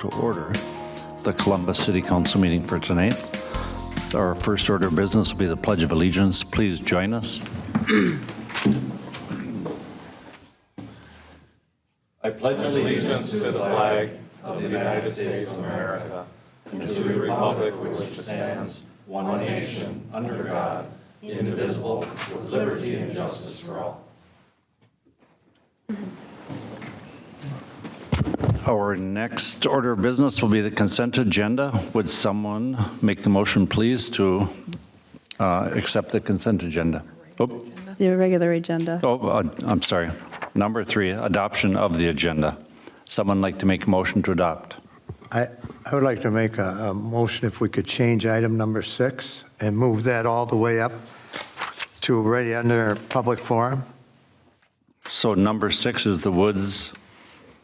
to order the Columbus City Council meeting for tonight. Our first order of business will be the Pledge of Allegiance. Please join us. I pledge allegiance to the flag of the United States of America and to the republic for which it stands, one nation, under God, indivisible, with liberty and justice for all. Our next order of business will be the consent agenda. Would someone make the motion, please, to accept the consent agenda? Oh, The regular agenda. I'm sorry. Number 3, adoption of the agenda. Someone like to make a motion to adopt? I would like to make a motion if we could change item number 6 and move that all the way up to already under public forum. So number 6 is the Woods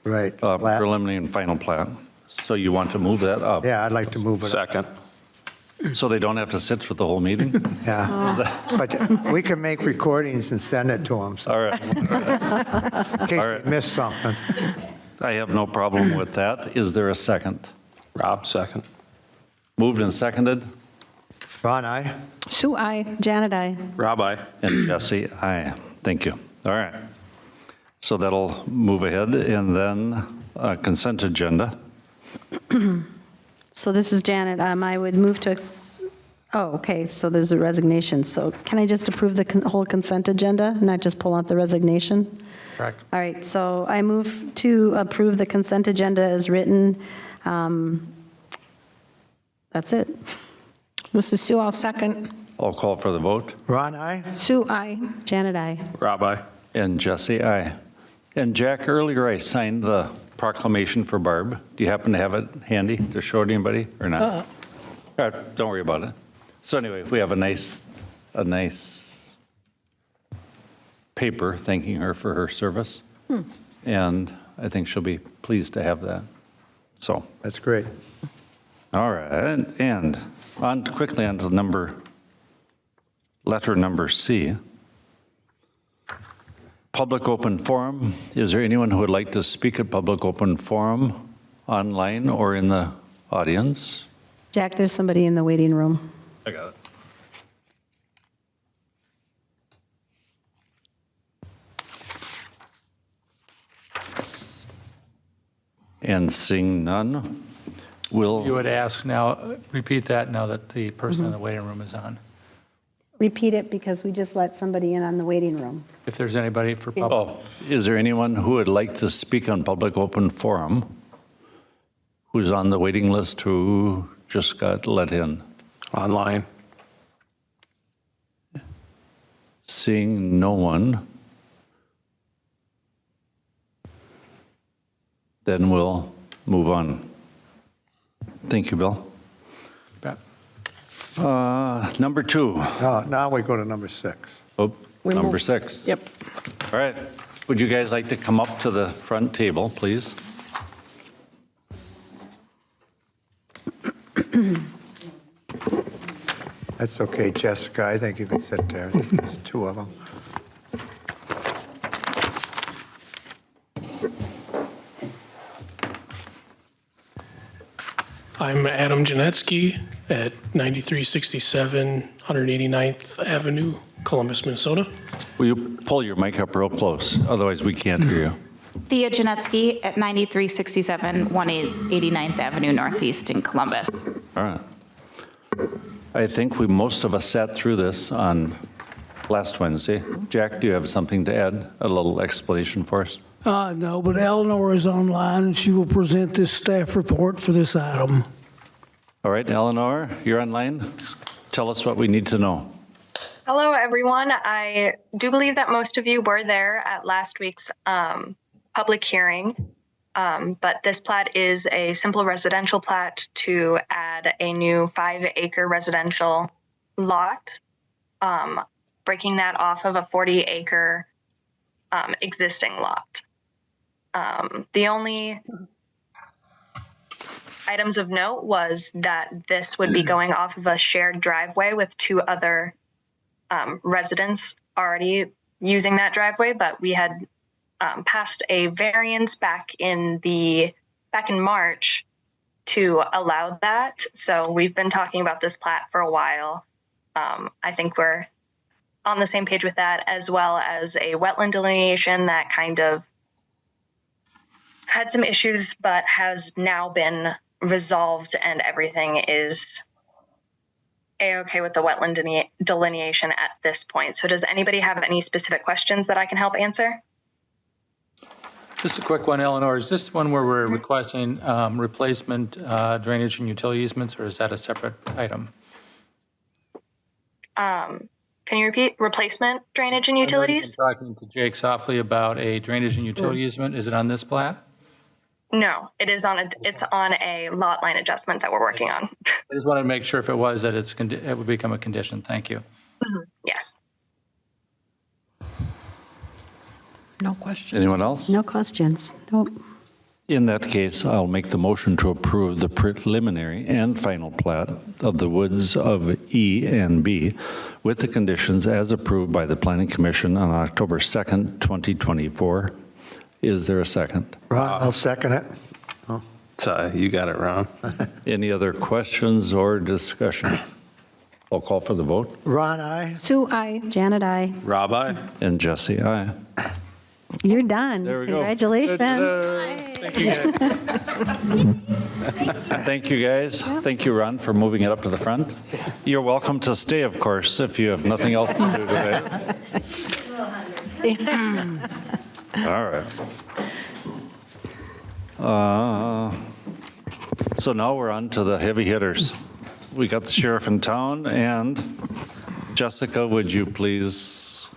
Right. preliminary and final plat. So you want to move that up? Yeah, I'd like to move it up. Second. So they don't have to sit for the whole meeting? Yeah. But we can make recordings and send it to them, so All right. in case all right. they miss something. I have no problem with that. Is there a second? Rob, second. Moved and seconded? Ron, aye? Sue, aye. Janet, aye. Rob, aye. And Jesse, aye. Thank you. All right. So that'll move ahead. And then consent agenda. So this is Janet. I would move to, okay, so there's a resignation. So can I just approve the whole consent agenda, not just pull out the resignation? Correct. All right, so I move to approve the consent agenda as written. That's it. This is Sue, I'll second. I'll call for the vote. Ron, aye? Sue, aye. Janet, aye. Rob, aye. And Jesse, aye. And Jack, earlier I signed the proclamation for Barb. Do you happen to have it handy to show it to anybody or not? All right, don't worry about it. So anyway, we have a nice paper thanking her for her service. And I think she'll be pleased to have that. So, That's great. all right, and quickly on to letter number C. Public open forum. Is there anyone who would like to speak at public open forum online or in the audience? Jack, there's somebody in the waiting room. I got it. And seeing none, You would ask now, repeat that now that the person in the waiting room is on. Repeat it because we just let somebody in on the waiting room. If there's anybody for public, Oh, is there anyone who would like to speak on public open forum who's on the waiting list who just got let in? Online. Seeing no one, then we'll move on. Thank you, Bill. Bet. Number 2. Now we go to number 6. Oh, We number move- 6. Yep. All right. Would you guys like to come up to the front table, please? That's okay, Jessica. I think you can sit there. There's 2 of them. I'm Adam Janetsky at 9367 189th Avenue, Columbus, Minnesota. Will you pull your mic up real close? Otherwise, we can't hear you. Thea Janetsky at 9367 189th Avenue Northeast in Columbus. All right. I think most of us sat through this on last Wednesday. Jack, do you have something to add? A little explanation for us? No, but Eleanor is online and she will present this staff report for this item. All right, Eleanor, you're online. Tell us what we need to know. Hello, everyone. I do believe that most of you were there at last week's public hearing, but this plat is a simple residential plat to add a new 5-acre residential lot, breaking that off of a 40-acre existing lot. The only items of note was that this would be going off of a shared driveway with 2 other residents already using that driveway, but we had passed a variance back in March to allow that. So we've been talking about this plat for a while. I think we're on the same page with that, as well as a wetland delineation that kind of had some issues, but has now been resolved, and everything is A-okay with the wetland delineation at this point. So does anybody have any specific questions that I can help answer? Just a quick one, Eleanor. Is this one where we're requesting replacement drainage and utility easements, or is that a separate item? Can you repeat? Replacement drainage and I know you've utilities? been talking to Jake softly about a drainage and utility easement. Is it on this plat? No, it's on a lot line adjustment that we're working on. I just wanted to make sure if it was that it would become a condition. Thank you. Yes. No question. Anyone else? No questions. Nope. In that case, I'll make the motion to approve the preliminary and final plat of the woods of E and B with the conditions as approved by the Planning Commission on October 2nd, 2024. Is there a second? Ron, I'll second it. You got it, Ron. Any other questions or discussion? I'll call for the vote. Ron, aye. Sue, I. Janet, I. Rob, aye. And Jesse, aye. You're done. There we go. Congratulations. Thank you, guys. Thank you, guys. Thank you, Ron, for moving it up to the front. You're welcome to stay, of course, if you have nothing else to do today. All right. So now we're on to the heavy hitters. We got the sheriff in town, and Jessica, would you please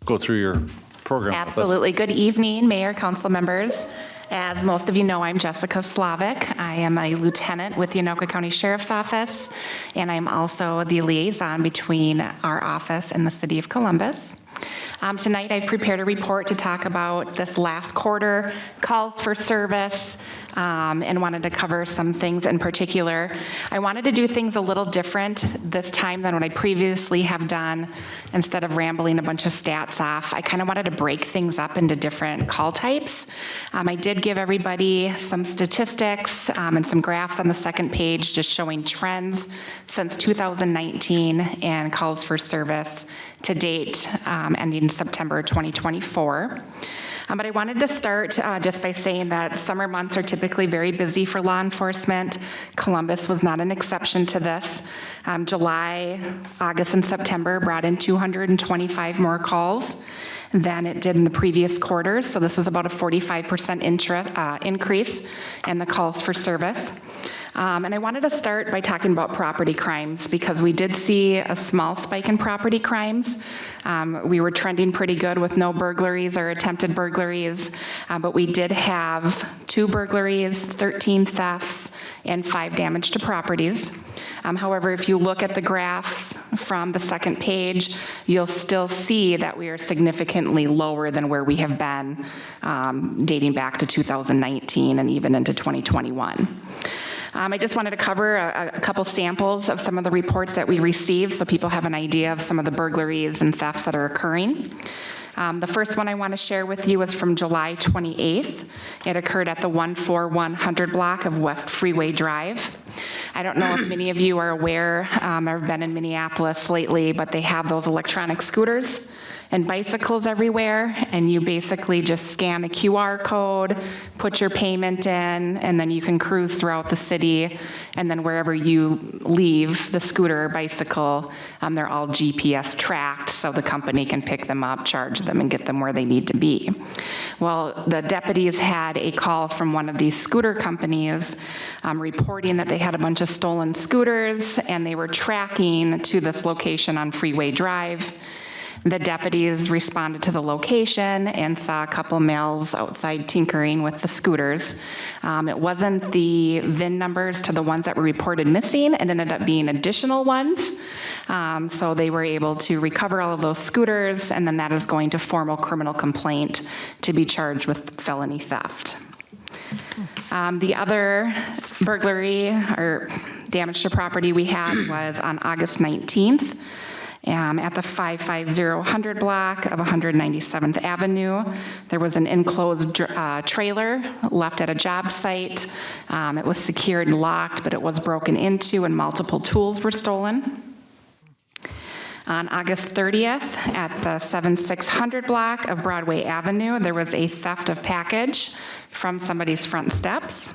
go through your program with us? Absolutely. Good evening, Mayor, council members. As most of you know, I'm Jessica Slavic. I am a lieutenant with the Anoka County Sheriff's Office, and I'm also the liaison between our office and the city of Columbus. Tonight, I've prepared a report to talk about this last quarter, calls for service, and wanted to cover some things in particular. I wanted to do things a little different this time than what I previously have done. Instead of rambling a bunch of stats off, I kind of wanted to break things up into different call types. I did give everybody some statistics and some graphs on the second page just showing trends since 2019 and calls for service to date, ending September 2024. But I wanted to start just by saying that summer months are typically very busy for law enforcement. Columbus was not an exception to this. July, August, and September brought in 225 more calls than it did in the previous quarters. So this was about a 45% increase in the calls for service. And I wanted to start by talking about property crimes because we did see a small spike in property crimes. We were trending pretty good with no burglaries or attempted burglaries, but we did have 2 burglaries, 13 thefts, and 5 damage to properties. However, if you look at the graphs from the second page, you'll still see that we are significantly lower than where we have been dating back to 2019 and even into 2021. I just wanted to cover a couple samples of some of the reports that we received so people have an idea of some of the burglaries and thefts that are occurring. The first one I want to share with you is from July 28th. It occurred at the 14100 block of West Freeway Drive. I don't know if many of you are aware, I've been in Minneapolis lately, but they have those electronic scooters and bicycles everywhere, and you basically just scan a QR code, put your payment in, and then you can cruise throughout the city, and then wherever you leave the scooter or bicycle, they're all GPS tracked, so the company can pick them up, charge them, and get them where they need to be. Well, the deputies had a call from one of these scooter companies reporting that they had a bunch of stolen scooters, and they were tracking to this location on Freeway Drive. The deputies responded to the location and saw a couple males outside tinkering with the scooters. It wasn't the VIN numbers to the ones that were reported missing. It ended up being additional ones. So they were able to recover all of those scooters, and then that is going to formal criminal complaint to be charged with felony theft. The other burglary or damage to property we had was on August 19th. At the 550 block of 197th Avenue, there was an enclosed trailer left at a job site. It was secured and locked, but it was broken into and multiple tools were stolen. On August 30th, at the 7600 block of Broadway Avenue, there was a theft of package from somebody's front steps.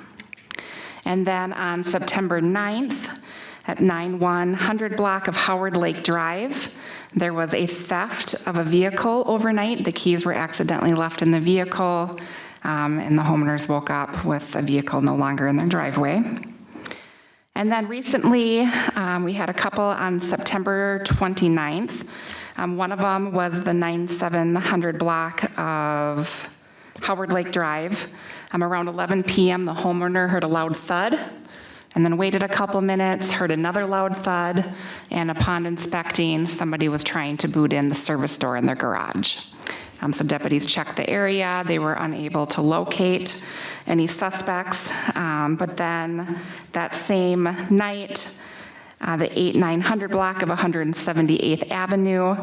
And then on September 9th, at 9100 block of Howard Lake Drive, there was a theft of a vehicle overnight. The keys were accidentally left in the vehicle, and the homeowners woke up with a vehicle no longer in their driveway. And then recently, we had a couple on September 29th. One of them was the 9700 block of Howard Lake Drive. Around 11 p.m., the homeowner heard a loud thud and then waited a couple minutes, heard another loud thud, and upon inspecting, somebody was trying to boot in the service door in their garage. So deputies checked the area. They were unable to locate any suspects. But then that same night, the 8900 block of 178th Avenue,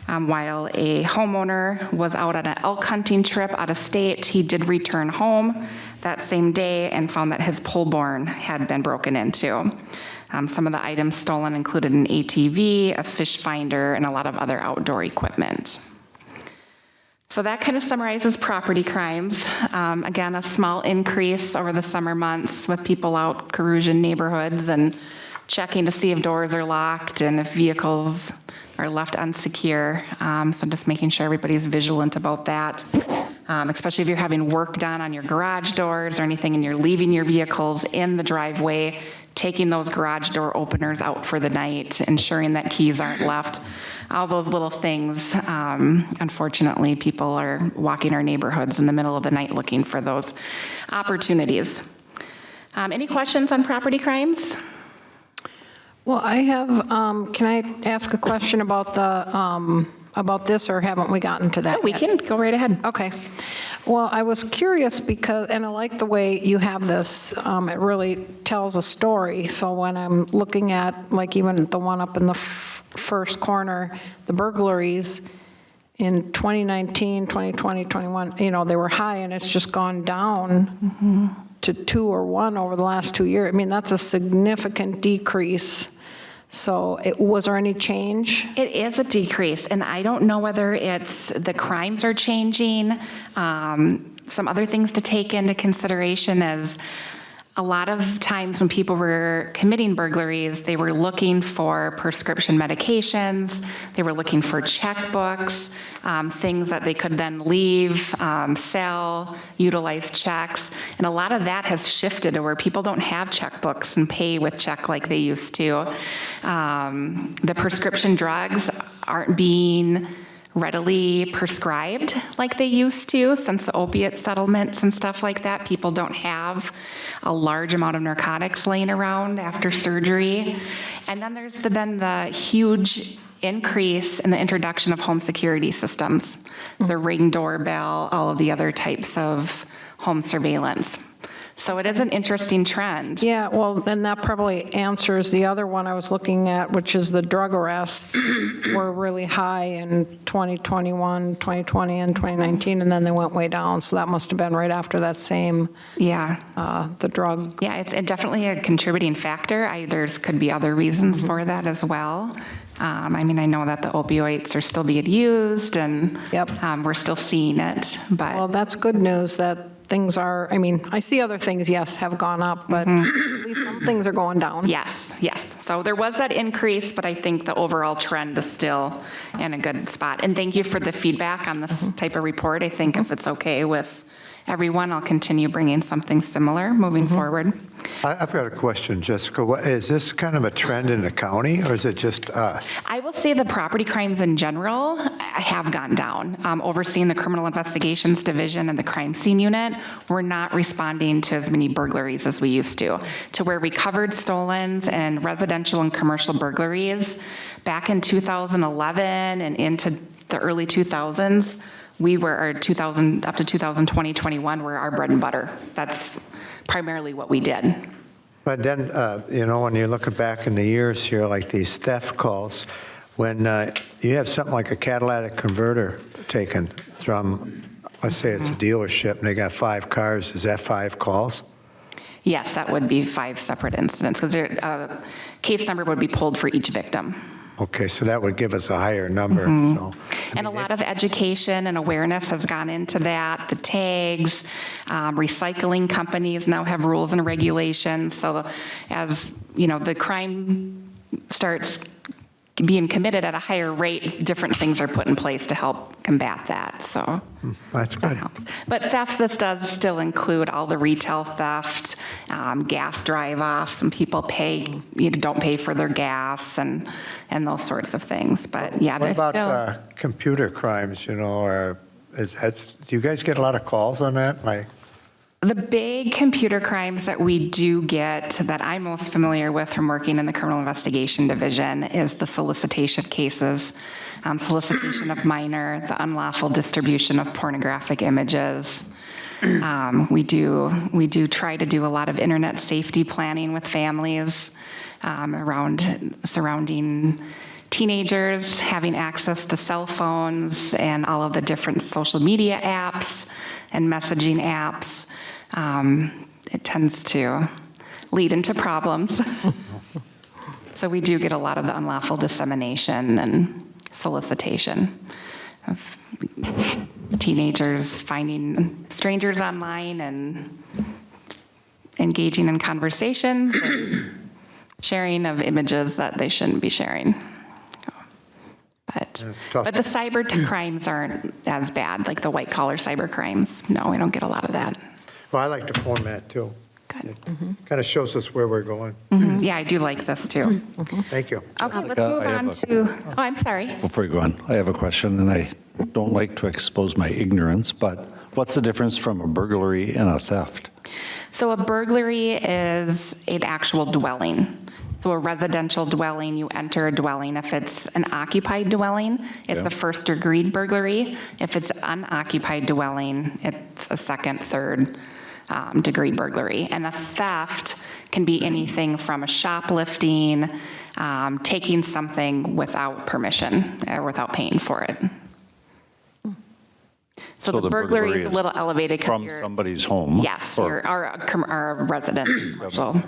while a homeowner was out on an elk hunting trip out of state, he did return home that same day and found that his pole barn had been broken into. Some of the items stolen included an ATV, a fish finder, and a lot of other outdoor equipment. So that kind of summarizes property crimes. Again, a small increase over the summer months with people out carousing neighborhoods and checking to see if doors are locked and if vehicles are left unsecure. So just making sure everybody's vigilant about that, especially if you're having work done on your garage doors or anything and you're leaving your vehicles in the driveway, taking those garage door openers out for the night, ensuring that keys aren't left. All those little things, unfortunately, people are walking our neighborhoods in the middle of the night looking for those opportunities. Any questions on property crimes? Well, I have, can I ask a question about the, about this, or haven't we gotten to that Oh, we yet? can go right ahead. Okay. Well, I was curious because, and I like the way you have this, it really tells a story. So when I'm looking at, like even the one up in the first corner, the burglaries in 2019, 2020, 21, you know, they were high and it's just gone down to 2 or 1 over the last 2 years. I mean, that's a significant decrease. So was there any change? It is a decrease, and I don't know whether it's the crimes are changing. Some other things to take into consideration is a lot of times when people were committing burglaries, they were looking for prescription medications, they were looking for checkbooks, things that they could then leave, sell, utilize checks. And a lot of that has shifted to where people don't have checkbooks and pay with check like they used to. The prescription drugs aren't being readily prescribed like they used to since the opiate settlements and stuff like that. People don't have a large amount of narcotics laying around after surgery. And then there's been the huge increase in the introduction of home security systems, the Ring doorbell, all of the other types of home surveillance. So it is an interesting trend. Yeah, well, then that probably answers the other one I was looking at, which is the drug arrests were really high in 2021, 2020, and 2019, and then they went way down. So that must have been right after that same, the drug. Yeah, it's definitely a contributing factor. There's could be other reasons for that as well. I mean, I know that the opioids are still being used, and we're still seeing it. But well, that's good news that things are, I mean, I see other things, yes, have gone up, but at least some things are going down. Yes, yes. So there was that increase, but I think the overall trend is still in a good spot. And thank you for the feedback on this type of report. I think if it's okay with everyone, I'll continue bringing something similar moving forward. I've got a question, Jessica. Is this kind of a trend in the county, or is it just us? I will say the property crimes in general have gone down. Overseeing the Criminal Investigations Division and the Crime Scene Unit, we're not responding to as many burglaries as we used to where recovered stolens and residential and commercial burglaries back in 2011 and into the early 2000s. We were up to 2020, 21 were our bread and butter. That's primarily what we did. But then, you know, when you look back in the years here, like these theft calls, when you have something like a catalytic converter taken from, let's say it's a dealership and they got 5 cars, is that 5 calls? Yes, that would be 5 separate incidents because a case number would be pulled for each victim. Okay, so that would give us a higher number. So, And a lot of education and awareness has gone into that. The tags, recycling companies now have rules and regulations. So as, the crime starts being committed at a higher rate, different things are put in place to help combat that. So that's good. helps. But theft, this does still include all the retail theft, gas drive-offs, when people don't pay for their gas and those sorts of things. But yeah, What there's about still computer crimes, or do you guys get a lot of calls on that? the big computer crimes that we do get that I'm most familiar with from working in the criminal investigation division is the solicitation cases, solicitation of minor, the unlawful distribution of pornographic images. We do try to do a lot of internet safety planning with families surrounding teenagers having access to cell phones and all of the different social media apps and messaging apps. It tends to lead into problems. So we do get a lot of the unlawful dissemination and solicitation of teenagers finding strangers online and engaging in conversations and sharing of images that they shouldn't be sharing. But the cyber crimes aren't as bad, like the white collar cyber crimes. No, we don't get a lot of that. Well, I like the format too. Good. Kind of shows us where we're going. Mm-hmm. Yeah, I do like this too. Thank you. Okay, let's move on to, I'm sorry. Before you go on, I have a question, and I don't like to expose my ignorance, but what's the difference from a burglary and a theft? So a burglary is an actual dwelling. So a residential dwelling, you enter a dwelling. If it's an occupied dwelling, it's a first degree burglary. If it's unoccupied dwelling, it's a second, third degree burglary. And a theft can be anything from a shoplifting, taking something without permission or without paying for it. So the burglary is a little elevated because from somebody's home. Yes, or a resident commercial.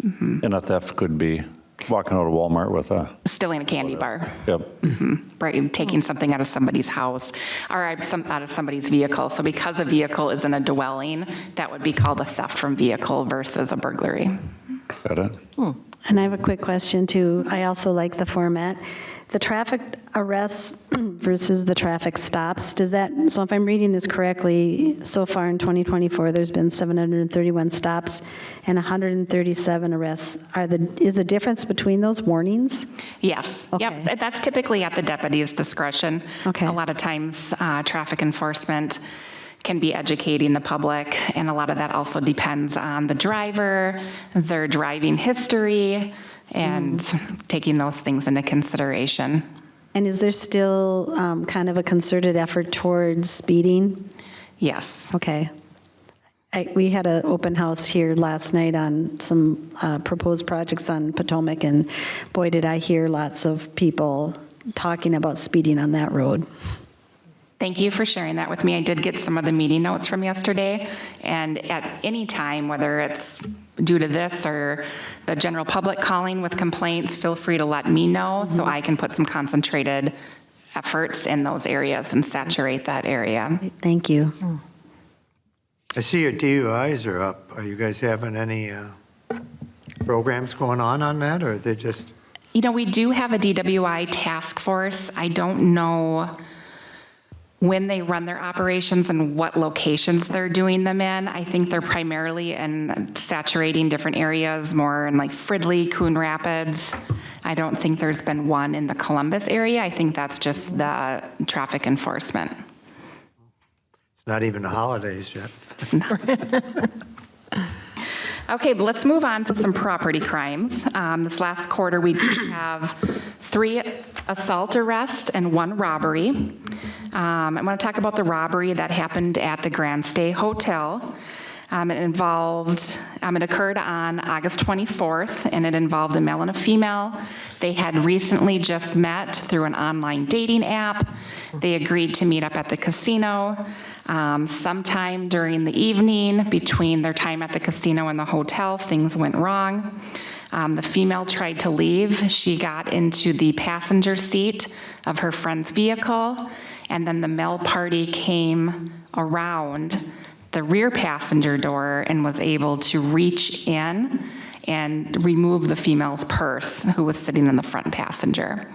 And a theft could be walking out of Walmart with Stealing a candy bar. Yep. Right, taking something out of somebody's house or out of somebody's vehicle. So because a vehicle isn't a dwelling, that would be called a theft from vehicle versus a burglary. Got it? And I have a quick question too. I also like the format. The traffic arrests versus the traffic stops, so if I'm reading this correctly, so far in 2024, there's been 731 stops and 137 arrests. Is the difference between those warnings? Yes. Okay. Yep. That's typically at the deputy's discretion. Okay. A lot of times traffic enforcement can be educating the public, and a lot of that also depends on the driver, their driving history, and taking those things into consideration. And is there still kind of a concerted effort towards speeding? Yes. Okay. We had an open house here last night on some proposed projects on Potomac, and boy, did I hear lots of people talking about speeding on that road. Thank you for sharing that with me. I did get some of the meeting notes from yesterday, and at any time, whether it's due to this or the general public calling with complaints, feel free to let me know so I can put some concentrated efforts in those areas and saturate that area. Thank you. I see your DUIs are up. Are you guys having any programs going on that, or are they just? We do have a DWI task force. I don't know when they run their operations and what locations they're doing them in. I think they're primarily in saturating different areas, more in like Fridley, Coon Rapids. I don't think there's been one in the Columbus area. I think that's just the traffic enforcement. It's not even the holidays yet. Okay, but let's move on to some property crimes. This last quarter, we did have 3 assault arrests and 1 robbery. I want to talk about the robbery that happened at the Grand Stay Hotel. It occurred on August 24th, and it involved a male and a female. They had recently just met through an online dating app. They agreed to meet up at the casino. Sometime during the evening, between their time at the casino and the hotel, things went wrong. The female tried to leave. She got into the passenger seat of her friend's vehicle, and then the male party came around the rear passenger door and was able to reach in and remove the female's purse, who was sitting in the front passenger.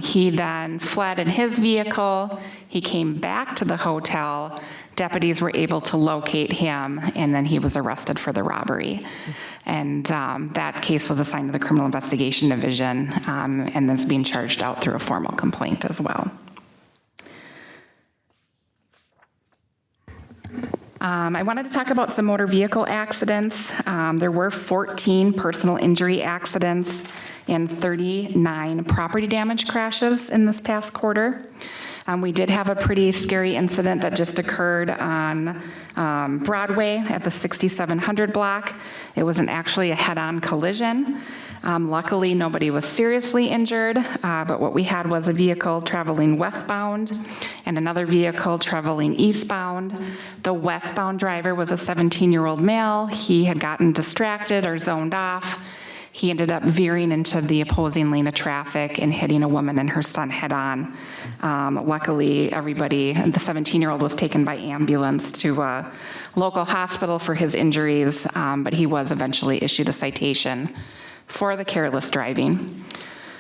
He then fled in his vehicle. He came back to the hotel. Deputies were able to locate him, and then he was arrested for the robbery. And that case was assigned to the Criminal Investigation Division, and is being charged out through a formal complaint as well. I wanted to talk about some motor vehicle accidents. There were 14 personal injury accidents and 39 property damage crashes in this past quarter. We did have a pretty scary incident that just occurred on Broadway at the 6700 block. It was actually a head-on collision. Luckily, nobody was seriously injured, but what we had was a vehicle traveling westbound and another vehicle traveling eastbound. The westbound driver was a 17-year-old male. He had gotten distracted or zoned off. He ended up veering into the opposing lane of traffic and hitting a woman and her son head-on. Luckily, the 17-year-old was taken by ambulance to a local hospital for his injuries, but he was eventually issued a citation for the careless driving.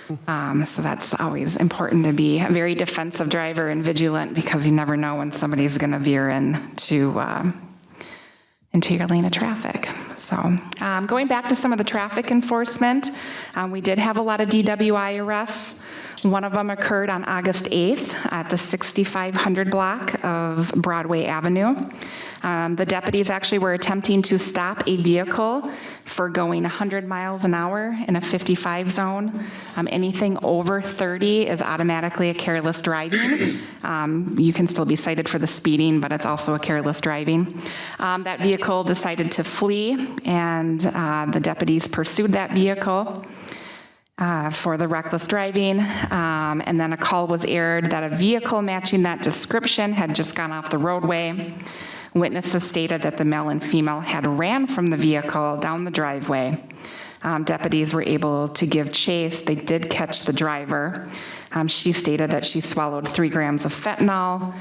So that's always important to be a very defensive driver and vigilant, because you never know when somebody's going to veer into your lane of traffic. So going back to some of the traffic enforcement, we did have a lot of DWI arrests. One of them occurred on August 8th at the 6500 block of Broadway Avenue. The deputies actually were attempting to stop a vehicle for going 100 miles an hour in a 55 zone. Anything over 30 is automatically a careless driving. You can still be cited for the speeding, but it's also a careless driving. That vehicle decided to flee, and the deputies pursued that vehicle for the reckless driving, and then a call was aired that a vehicle matching that description had just gone off the roadway. Witnesses stated that the male and female had ran from the vehicle down the driveway. Deputies were able to give chase. They did catch the driver. She stated that she swallowed 3 grams of fentanyl.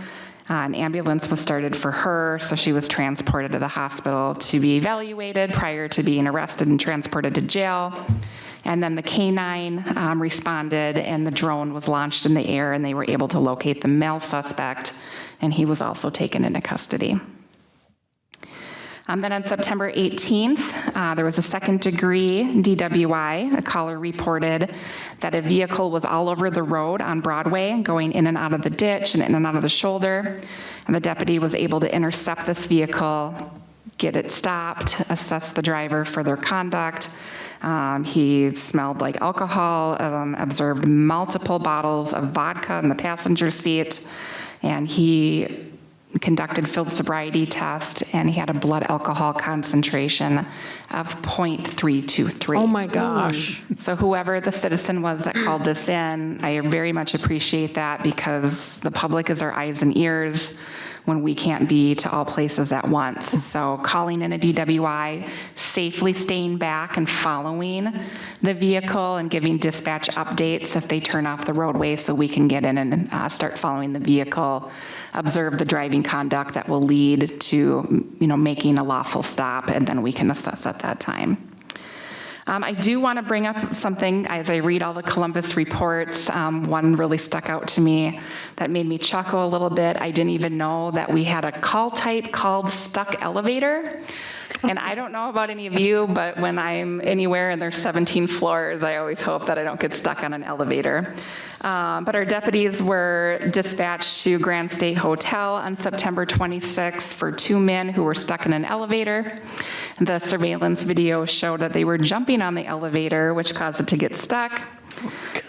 An ambulance was started for her, so she was transported to the hospital to be evaluated prior to being arrested and transported to jail. And then the K-9 responded, and the drone was launched in the air, and they were able to locate the male suspect, and he was also taken into custody. Then on September 18th, there was a second-degree DWI. A caller reported that a vehicle was all over the road on Broadway, going in and out of the ditch and in and out of the shoulder. And the deputy was able to intercept this vehicle, get it stopped, assess the driver for their conduct. He smelled like alcohol, observed multiple bottles of vodka in the passenger seat, and he conducted field sobriety test, and he had a blood alcohol concentration of 0.323. Oh my gosh. So whoever the citizen was that called this in, I very much appreciate that, because the public is our eyes and ears when we can't be to all places at once. So calling in a DWI, safely staying back and following the vehicle and giving dispatch updates if they turn off the roadway, so we can get in and start following the vehicle, observe the driving conduct that will lead to, making a lawful stop, and then we can assess at that time. I do want to bring up something as I read all the Columbus reports. One really stuck out to me that made me chuckle a little bit. I didn't even know that we had a call type called stuck elevator. And I don't know about any of you, but when I'm anywhere and there's 17 floors, I always hope that I don't get stuck on an elevator. But our deputies were dispatched to Grand State Hotel on September 26th for 2 men who were stuck in an elevator. The surveillance video showed that they were jumping on the elevator, which caused it to get stuck.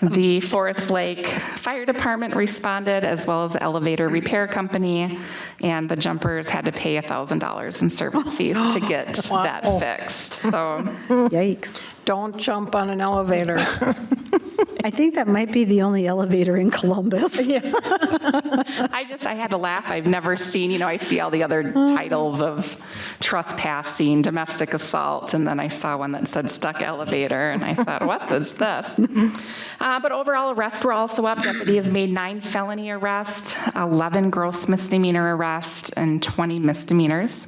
The Forest Lake Fire Department responded, as well as the elevator repair company, and the jumpers had to pay $1,000 in service fees to get that fixed. So Yikes. Don't jump on an elevator. I think that might be the only elevator in Columbus. I had to laugh. I've never seen, I see all the other titles of trespassing, domestic assault, and then I saw one that said stuck elevator, and I thought, what is this? But overall arrests were also up. Deputies made 9 felony arrests, 11 gross misdemeanor arrests, and 20 misdemeanors.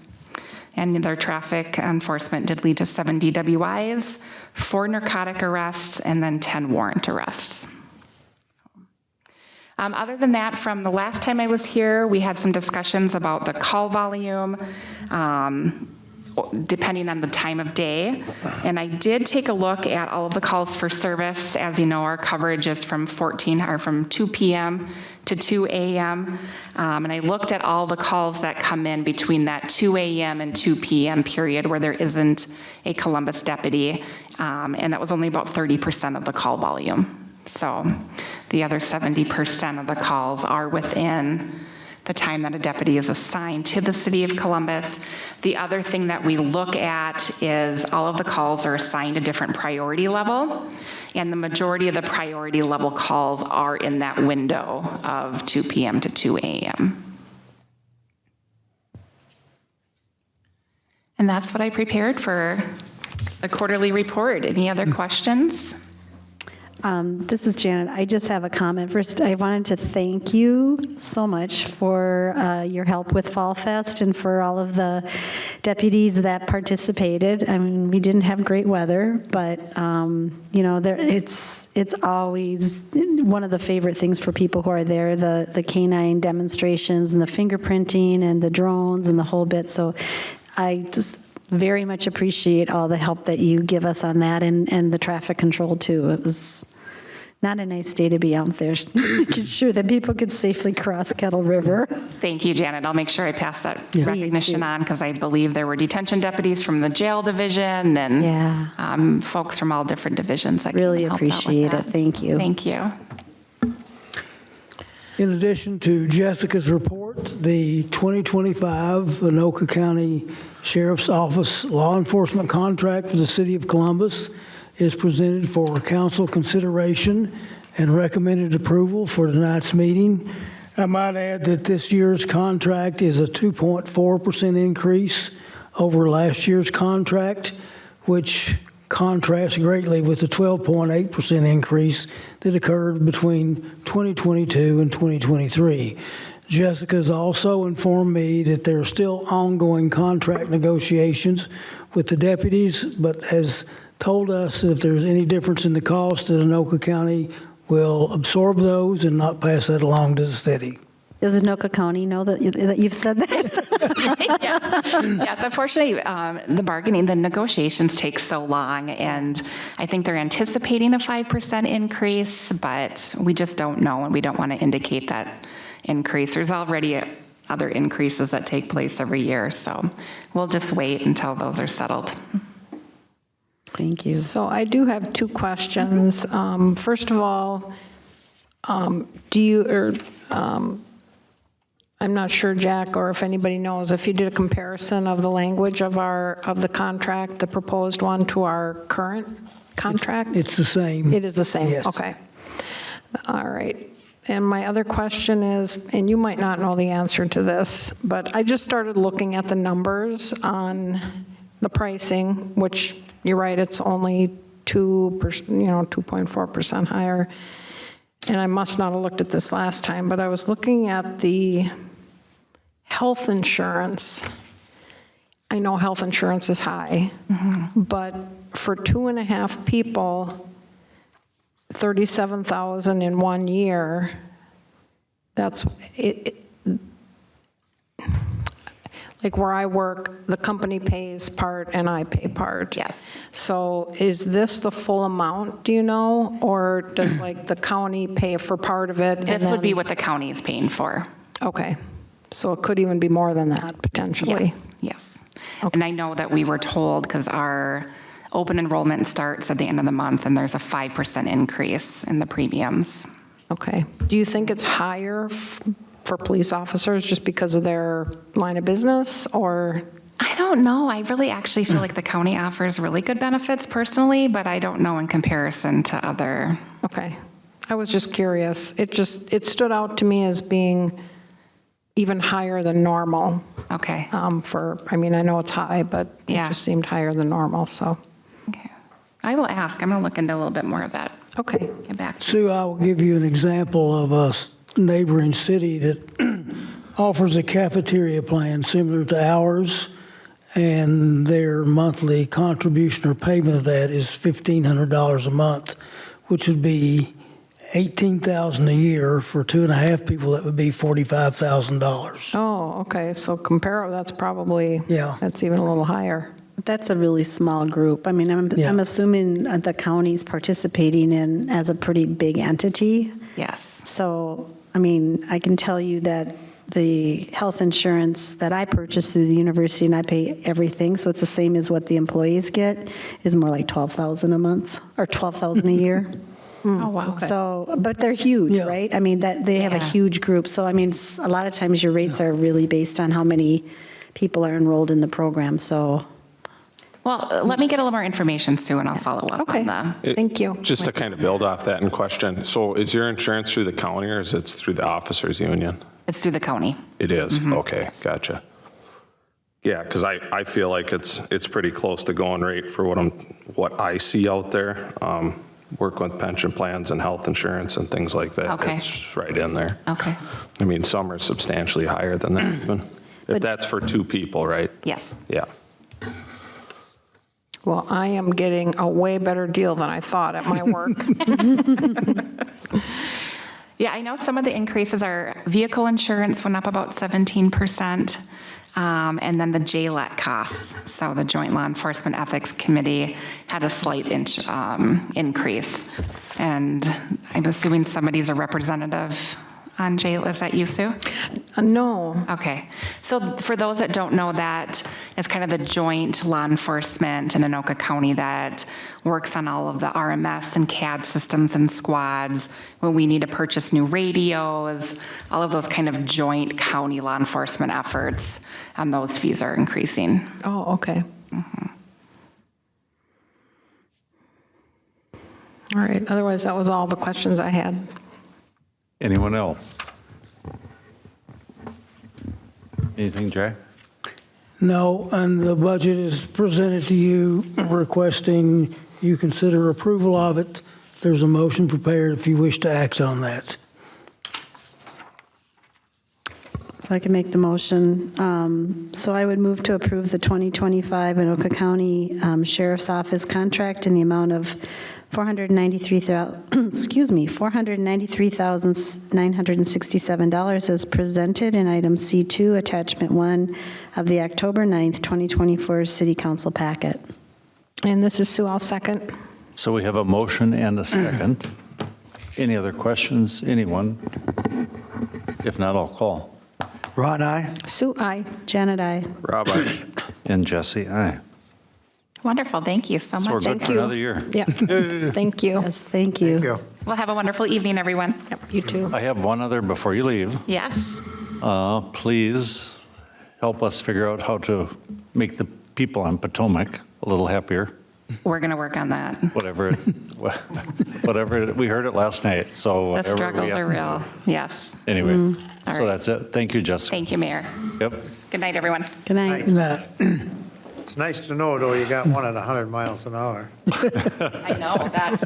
And their traffic enforcement did lead to 7 DWIs, 4 narcotic arrests, and then 10 warrant arrests. Other than that, from the last time I was here, we had some discussions about the call volume, depending on the time of day. And I did take a look at all of the calls for service. As you know, our coverage is from 2 p.m. to 2 a.m. And I looked at all the calls that come in between that 2 a.m. and 2 p.m. period where there isn't a Columbus deputy. And that was only about 30% of the call volume. So the other 70% of the calls are within the time that a deputy is assigned to the city of Columbus. The other thing that we look at is all of the calls are assigned a different priority level, and the majority of the priority level calls are in that window of 2 p.m. to 2 a.m. And that's what I prepared for the quarterly report. Any other questions? This is Janet. I just have a comment. First, I wanted to thank you so much for your help with Fall Fest and for all of the deputies that participated. I mean, we didn't have great weather, but it's always one of the favorite things for people who are there, the canine demonstrations and the fingerprinting and the drones and the whole bit. So I just very much appreciate all the help that you give us on that and the traffic control too. It was not a nice day to be out there, making sure that people could safely cross Kettle River. Thank you, Janet. I'll make sure I pass that recognition on, because I believe there were detention deputies from the jail division and folks from all different divisions that really helped out with appreciate it. that. Thank you. Thank you. In addition to Jessica's report, the 2025 Anoka County Sheriff's Office law enforcement contract for the City of Columbus is presented for council consideration and recommended approval for tonight's meeting. I might add that this year's contract is a 2.4% increase over last year's contract, which contrasts greatly with the 12.8% increase that occurred between 2022 and 2023. Jessica has also informed me that there are still ongoing contract negotiations with the deputies, but has told us that if there's any difference in the cost, that Anoka County will absorb those and not pass that along to the city. Does Anoka County know that you've said that? Yes, unfortunately, the negotiations take so long, and I think they're anticipating a 5% increase, but we just don't know, and we don't want to indicate that increase. There's already other increases that take place every year, so we'll just wait until those are settled. Thank you. So I do have 2 questions. First of all, I'm not sure, Jack, or if anybody knows, if you did a comparison of the language of the contract, the proposed one, to our current contract? It's the same. It is the same? Yes. Okay. All right. And my other question is, and you might not know the answer to this, but I just started looking at the numbers on the pricing, which you're right, it's only 2.4% higher. And I must not have looked at this last time, but I was looking at the health insurance. I know health insurance is high, but for 2.5 people, $37,000 in 1 year, that's it. Like where I work, the company pays part and I pay part. Yes. So is this the full amount, do you know? Or does like the county pay for part of it? This would be what the county is paying for. Okay. So it could even be more than that, potentially. Yes. And I know that we were told, because our open enrollment starts at the end of the month, and there's a 5% increase in the premiums. Okay. Do you think it's higher for police officers just because of their line of business, or? I don't know. I really actually feel like the county offers really good benefits personally, but I don't know in comparison to other. Okay. I was just curious. It stood out to me as being even higher than normal. Okay. I mean, I know it's high, but it just seemed higher than normal, so. Okay. I will ask. I'm going to look into a little bit more of that. Okay. Get back to you. Sue, I will give you an example of a neighboring city that offers a cafeteria plan similar to ours, and their monthly contribution or payment of that is $1,500 a month, which would be $18,000 a year. For 2.5 people, that would be $45,000. Oh, okay. So that's probably, that's even a little higher. That's a really small group. I mean, I'm assuming the county's participating in as a pretty big entity. Yes. So, I mean, I can tell you that the health insurance that I purchase through the university, and I pay everything, so it's the same as what the employees get, is more like $12,000 a month, or $12,000 a year. Oh, wow. Okay. So, but they're huge, right? I mean, that they have a huge group. So, I mean, a lot of times your rates are really based on how many people are enrolled in the program, so. Well, let me get a little more information, Sue, and I'll follow up on them. Thank you. Just to kind of build off that in question, so is your insurance through the county or is it through the officers union? It's through the county. It is? Okay, gotcha. Yeah, because I feel like it's pretty close to going rate for what I see out there. Work with pension plans and health insurance and things like that. Okay. It's right in there. Okay. I mean, some are substantially higher than that even. If that's for 2 people, right? Yes. Yeah. Well, I am getting a way better deal than I thought at my work. Yeah, I know some of the increases are vehicle insurance went up about 17%, and then the JLET costs. So the Joint Law Enforcement Ethics Committee had a slight increase. And I'm assuming somebody's a representative on JLET. Is that you, Sue? No. Okay. So for those that don't know, that is kind of the joint law enforcement in Anoka County that works on all of the RMS and CAD systems and squads, when we need to purchase new radios, all of those kind of joint county law enforcement efforts, and those fees are increasing. Oh, okay. All right. Otherwise, that was all the questions I had. Anyone else? Anything, Jay? No, and the budget is presented to you requesting you consider approval of it. There's a motion prepared if you wish to act on that. So I can make the motion. So I would move to approve the 2025 Anoka County Sheriff's Office contract in the amount of $493,967 as presented in item C2, attachment 1 of the October 9th, 2024 City Council packet. And this is Sue, I'll second. So we have a motion and a second. Any other questions? Anyone? If not, I'll call. Ron, aye? Sue, aye. Janet, aye. Rob, aye. And Jesse, aye. Wonderful. Thank you so So we're much. good for another year. Yeah. Thank you. Yes, thank you. Thank you. Well, have a wonderful evening, everyone. Yep, you too. I have one other before you leave. Yes. Please help us figure out how to make the people on Potomac a little happier. We're going to work on that. Whatever, we heard it last night, so The whatever we struggles have are to real. do. Yes. Anyway, All so right. that's it. Thank you, Jessica. Thank you, Mayor. Yep. Good night, everyone. Good night. It's nice to know, though, you got one at 100 miles an hour. I know, that's,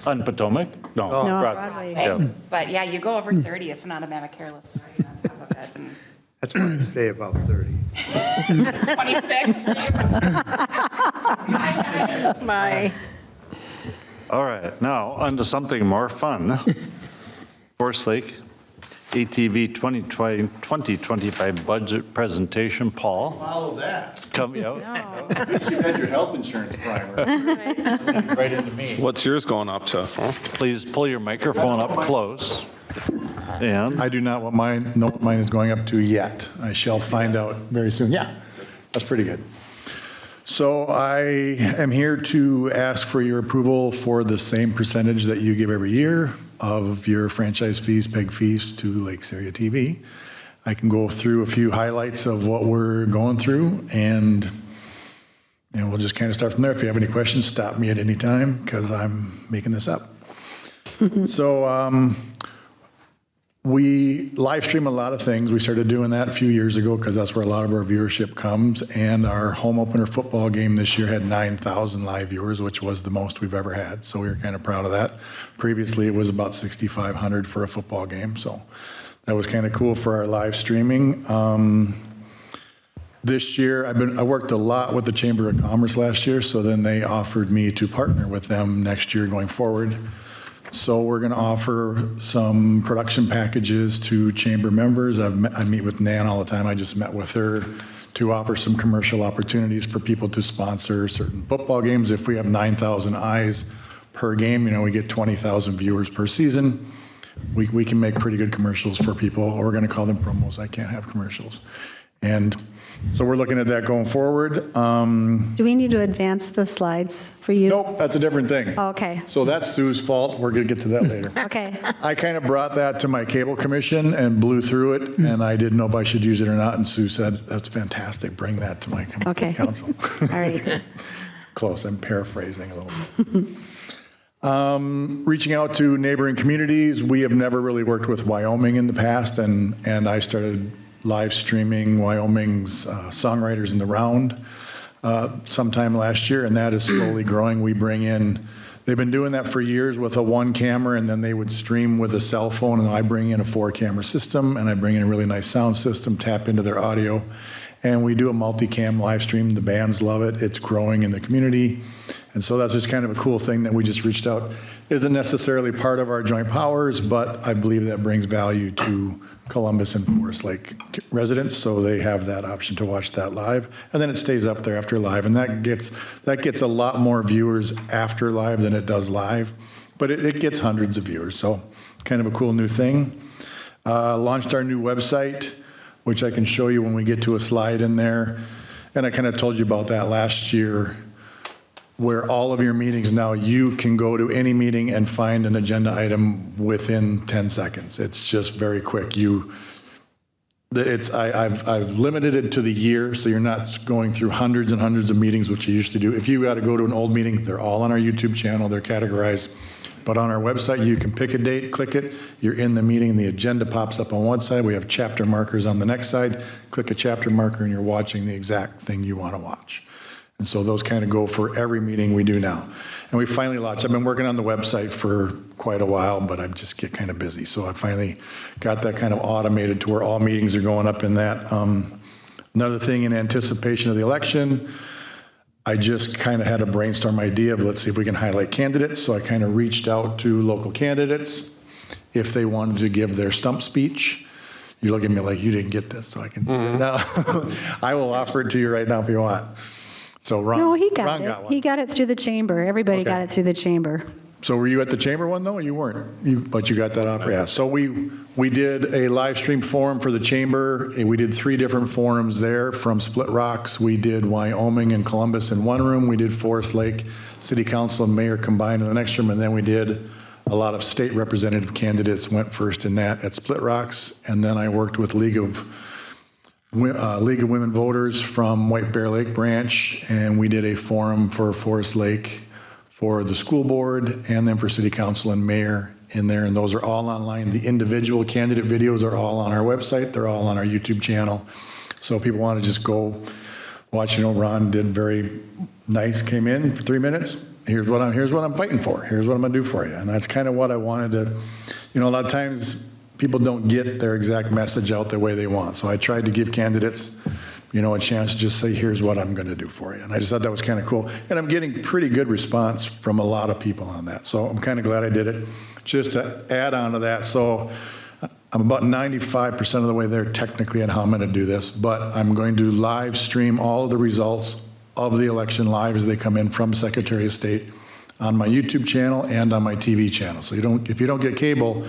On Potomac? No. No, Broadway. Broadway. Yeah. but yeah, you go over 30, it's an automatic careless driving on top of it. And That's why I stay above 30. 26 for you. Bye. All right, now on to something more fun. Forest Lake ATV 2025 budget presentation. Paul? Follow that. Come out. You had your health insurance primer. Right into me. What's yours going up to? Huh? Please pull your microphone up close. And I do not know what mine is going up to yet. I shall find out very soon. Yeah, that's pretty good. So I am here to ask for your approval for the same percentage that you give every year of your franchise fees, PEG fees to Lakes Area TV. I can go through a few highlights of what we're going through, and we'll just kind of start from there. If you have any questions, stop me at any time because I'm making this up. So we live stream a lot of things. We started doing that a few years ago because that's where a lot of our viewership comes. And our home opener football game this year had 9,000 live viewers, which was the most we've ever had. So we were kind of proud of that. Previously, it was about 6,500 for a football game. So that was kind of cool for our live streaming. This year, I worked a lot with the Chamber of Commerce last year. So then they offered me to partner with them next year going forward. So we're going to offer some production packages to chamber members. I meet with Nan all the time. I just met with her to offer some commercial opportunities for people to sponsor certain football games. If we have 9,000 eyes per game, we get 20,000 viewers per season. We can make pretty good commercials for people, or we're going to call them promos. I can't have commercials. And so we're looking at that going forward. Do we need to advance the slides for you? Nope, that's a different thing. Okay. So that's Sue's fault. We're going to get to that later. Okay. I kind of brought that to my cable commission and blew through it, and I didn't know if I should use it or not. And Sue said, "That's fantastic. Bring that to my council." All right. Close. I'm paraphrasing a little bit. Reaching out to neighboring communities. We have never really worked with Wyoming in the past, and I started live streaming Wyoming's Songwriters in the Round sometime last year, and that is slowly growing. We bring in, they've been doing that for years with a one camera, and then they would stream with a cell phone, and I bring in a 4-camera system, and I bring in a really nice sound system, tap into their audio, and we do a multicam live stream. The bands love it. It's growing in the community. And so that's just kind of a cool thing that we just reached out. Isn't necessarily part of our joint powers, but I believe that brings value to Columbus and Forest Lake residents, so they have that option to watch that live. And then it stays up there after live, and that gets a lot more viewers after live than it does live, but it gets hundreds of viewers, so kind of a cool new thing. Launched our new website, which I can show you when we get to a slide in there. And I kind of told you about that last year, where all of your meetings now, you can go to any meeting and find an agenda item within 10 seconds. It's just very quick. I've limited it to the year, so you're not going through hundreds and hundreds of meetings, which you used to do. If you got to go to an old meeting, they're all on our YouTube channel. They're categorized. But on our website, you can pick a date, click it, you're in the meeting, the agenda pops up on one side, we have chapter markers on the next side, click a chapter marker, and you're watching the exact thing you want to watch. And so those kind of go for every meeting we do now. And we finally launched. I've been working on the website for quite a while, but I just get kind of busy. So I finally got that kind of automated to where all meetings are going up in that. Another thing, in anticipation of the election, I just kind of had a brainstorm idea of, let's see if we can highlight candidates. So I kind of reached out to local candidates if they wanted to give their stump speech. You look at me like you didn't get this, so I can say it now. I will offer it to you right now if you want. So Ron, No, he got Ron it. got one. He got it through the chamber. Everybody Okay. got it through the chamber. So were you at the chamber one though, or you weren't? But you got that offer, yeah. So we did a live stream forum for the chamber. And we did 3 different forums there from Split Rocks. We did Wyoming and Columbus in one room. We did Forest Lake City Council and Mayor combined in the next room. And then we did a lot of state representative candidates went first in that at Split Rocks. And then I worked with League of Women Voters from White Bear Lake Branch. And we did a forum for Forest Lake for the school board, and then for city council and mayor in there, and those are all online. The individual candidate videos are all on our website. They're all on our YouTube channel. So if people want to just go watch, Ron did very nice, came in for 3 minutes. Here's what I'm fighting for. Here's what I'm gonna do for you. And that's kind of what I wanted to, a lot of times people don't get their exact message out the way they want. So I tried to give candidates a chance to just say, here's what I'm going to do for you. And I just thought that was kind of cool. And I'm getting pretty good response from a lot of people on that. So I'm kind of glad I did it. Just to add on to that, so I'm about 95% of the way there technically on how I'm going to do this, but I'm going to live stream all of the results of the election live as they come in from Secretary of State on my YouTube channel and on my TV channel. So if you don't get cable,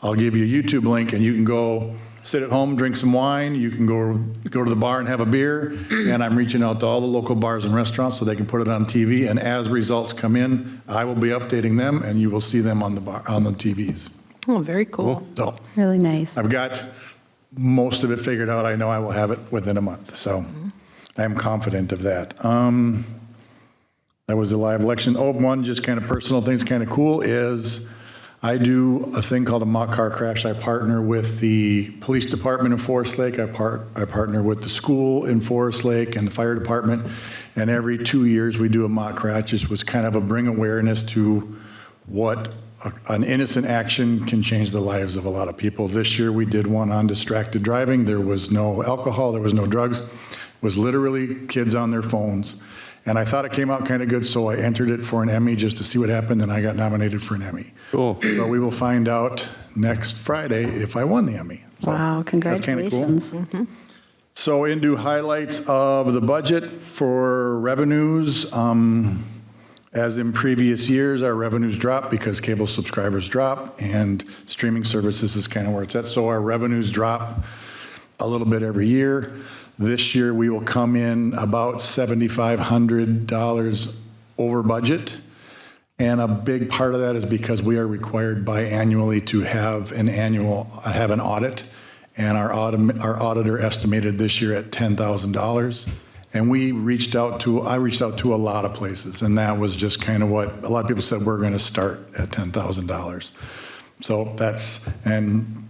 I'll give you a YouTube link and you can go sit at home, drink some wine. You can go to the bar and have a beer. And I'm reaching out to all the local bars and restaurants so they can put it on TV. And as results come in, I will be updating them and you will see them on the TVs. Oh, very cool. So Really nice. I've got most of it figured out. I know I will have it within a month. So I am confident of that. That was a live election. Oh, one just kind of personal things, kind of cool, is I do a thing called a mock car crash. I partner with the police department in Forest Lake. I partner with the school in Forest Lake and the fire department. And every 2 years we do a mock crash. It was kind of a bring awareness to what an innocent action can change the lives of a lot of people. This year we did one on distracted driving. There was no alcohol, there was no drugs. It was literally kids on their phones. And I thought it came out kind of good, so I entered it for an Emmy just to see what happened, and I got nominated for an Emmy. Cool. So we will find out next Friday if I won the Emmy. So Wow, that's kinda cool. congratulations. So into highlights of the budget for revenues. As in previous years, our revenues drop because cable subscribers drop, and streaming services is kind of where it's at. So our revenues drop a little bit every year. This year, we will come in about $7,500 over budget. And a big part of that is because we are required biannually to have an audit. And our auditor estimated this year at $10,000. And I reached out to a lot of places. And that was just kind of what a lot of people said, we're going to start at $10,000. So and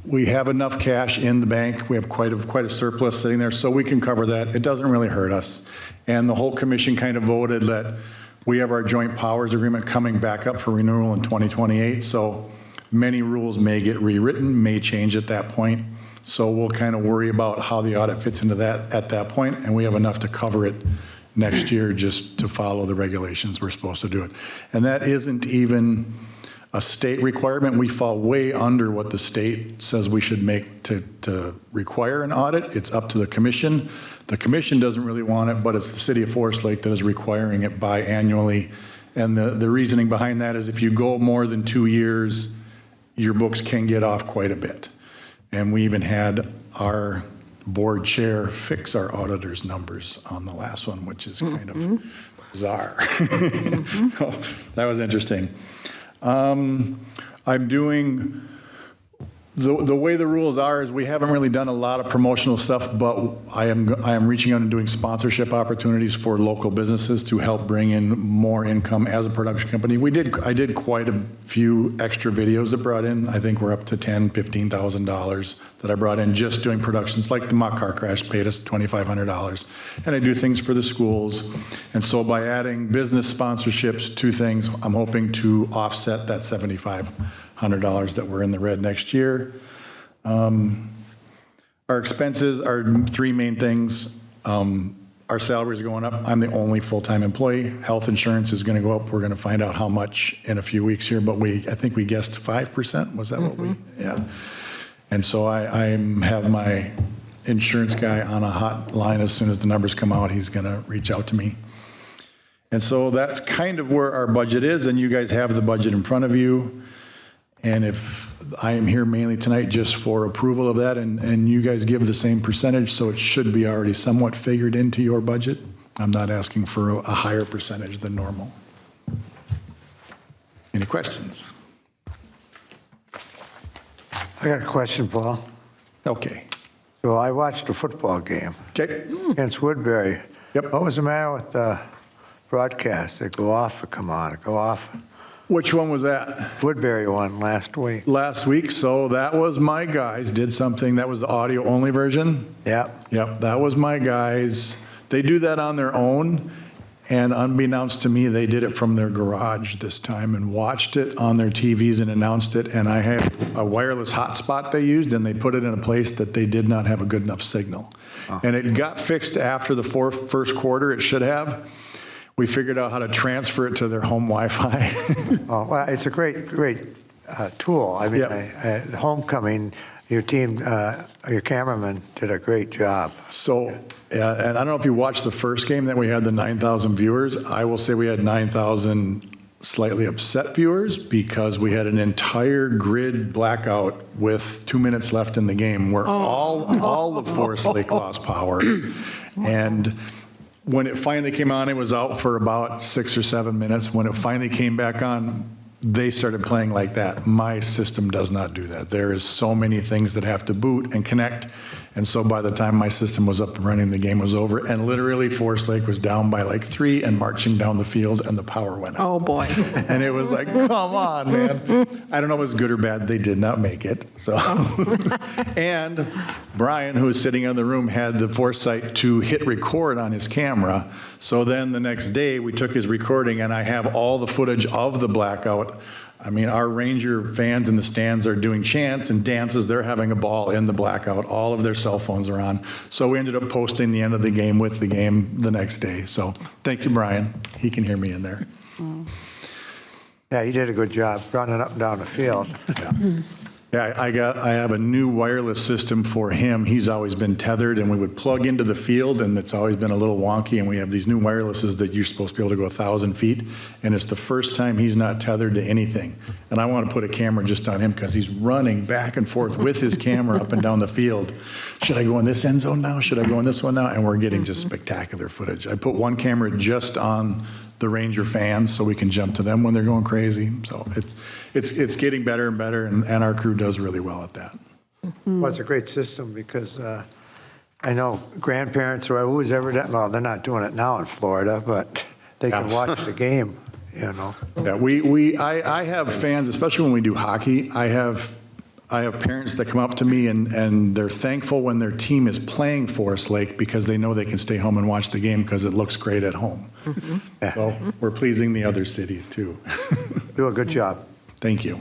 we have enough cash in the bank. We have quite a surplus sitting there, so we can cover that. It doesn't really hurt us. And the whole commission kind of voted that we have our joint powers agreement coming back up for renewal in 2028. So many rules may get rewritten, may change at that point. So we'll kind of worry about how the audit fits into that at that point, and we have enough to cover it next year just to follow the regulations we're supposed to do it. And that isn't even a state requirement. We fall way under what the state says we should make to require an audit. It's up to the commission. The commission doesn't really want it, but it's the city of Forest Lake that is requiring it biannually. And the reasoning behind that is if you go more than 2 years, your books can get off quite a bit. And we even had our board chair fix our auditor's numbers on the last one, which is kind of bizarre. So that was interesting. I'm doing, the way the rules are is we haven't really done a lot of promotional stuff, but I am reaching out and doing sponsorship opportunities for local businesses to help bring in more income as a production company. I did quite a few extra videos that brought in, I think we're up to $10,000, $15,000 that I brought in just doing productions, like the mock car crash paid us $2,500. And I do things for the schools. And so by adding business sponsorships to things, I'm hoping to offset that $7,500 that we're in the red next year. Our expenses are 3 main things. Our salaries are going up. I'm the only full-time employee. Health insurance is going to go up. We're going to find out how much in a few weeks here, but I think we guessed 5%. Was that what we? Yeah. And so I have my insurance guy on a hot line. As soon as the numbers come out, he's going to reach out to me. And so that's kind of where our budget is, and you guys have the budget in front of you. And if I am here mainly tonight just for approval of that, and you guys give the same percentage, so it should be already somewhat figured into your budget. I'm not asking for a higher percentage than normal. Any questions? I got a question, Paul. Okay. So I watched a football game Okay. against Woodbury. Yep. What was the matter with the broadcast? They go off or come on? Go off. Which one was that? Woodbury won last week. Last week, so that was my guys did something. That was the audio only version. Yep. Yep, that was my guys. They do that on their own, and unbeknownst to me, they did it from their garage this time and watched it on their TVs and announced it. And I had a wireless hotspot they used, and they put it in a place that they did not have a good enough signal. Oh. And it got fixed after the first quarter. It should have. We figured out how to transfer it to their home Wi-Fi. Oh, well, it's a great tool. I mean, Yep. Homecoming, your team, your cameraman did a great job. So, and I don't know if you watched the first game that we had the 9,000 viewers. I will say we had 9,000 slightly upset viewers because we had an entire grid blackout with 2 minutes left in the game where all of Forest Lake lost power. And when it finally came on, it was out for about 6 or 7 minutes. When it finally came back on, they started playing like that. My system does not do that. There is so many things that have to boot and connect. And so by the time my system was up and running, the game was over. And literally Forest Lake was down by like 3 and marching down the field, and the power went out. Oh, boy. And it was like, come on, man. I don't know if it was good or bad. They did not make it. So, and Brian, who was sitting in the room, had the foresight to hit record on his camera. So then the next day we took his recording, and I have all the footage of the blackout. I mean, our Ranger fans in the stands are doing chants and dances. They're having a ball in the blackout. All of their cell phones are on. So we ended up posting the end of the game with the game the next day. So thank you, Brian. He can hear me in there. Yeah, you did a good job running up and down the field. Yeah, I have a new wireless system for him. He's always been tethered, and we would plug into the field, and it's always been a little wonky, and we have these new wirelesses that you're supposed to be able to go 1,000 feet, and it's the first time he's not tethered to anything. And I want to put a camera just on him because he's running back and forth with his camera up and down the field. Should I go in this end zone now? Should I go in this one now? And we're getting just spectacular footage. I put one camera just on the Ranger fans so we can jump to them when they're going crazy. So it's getting better and better, and our crew does really well at that. Well, it's a great system because I know grandparents or who's ever done, well, they're not doing it now in Florida, but they can watch the game, you know. Yeah, I have fans, especially when we do hockey. I have parents that come up to me and they're thankful when their team is playing Forest Lake because they know they can stay home and watch the game because it looks great at home. Yeah. So we're pleasing the other cities too. Do a good job. Thank you.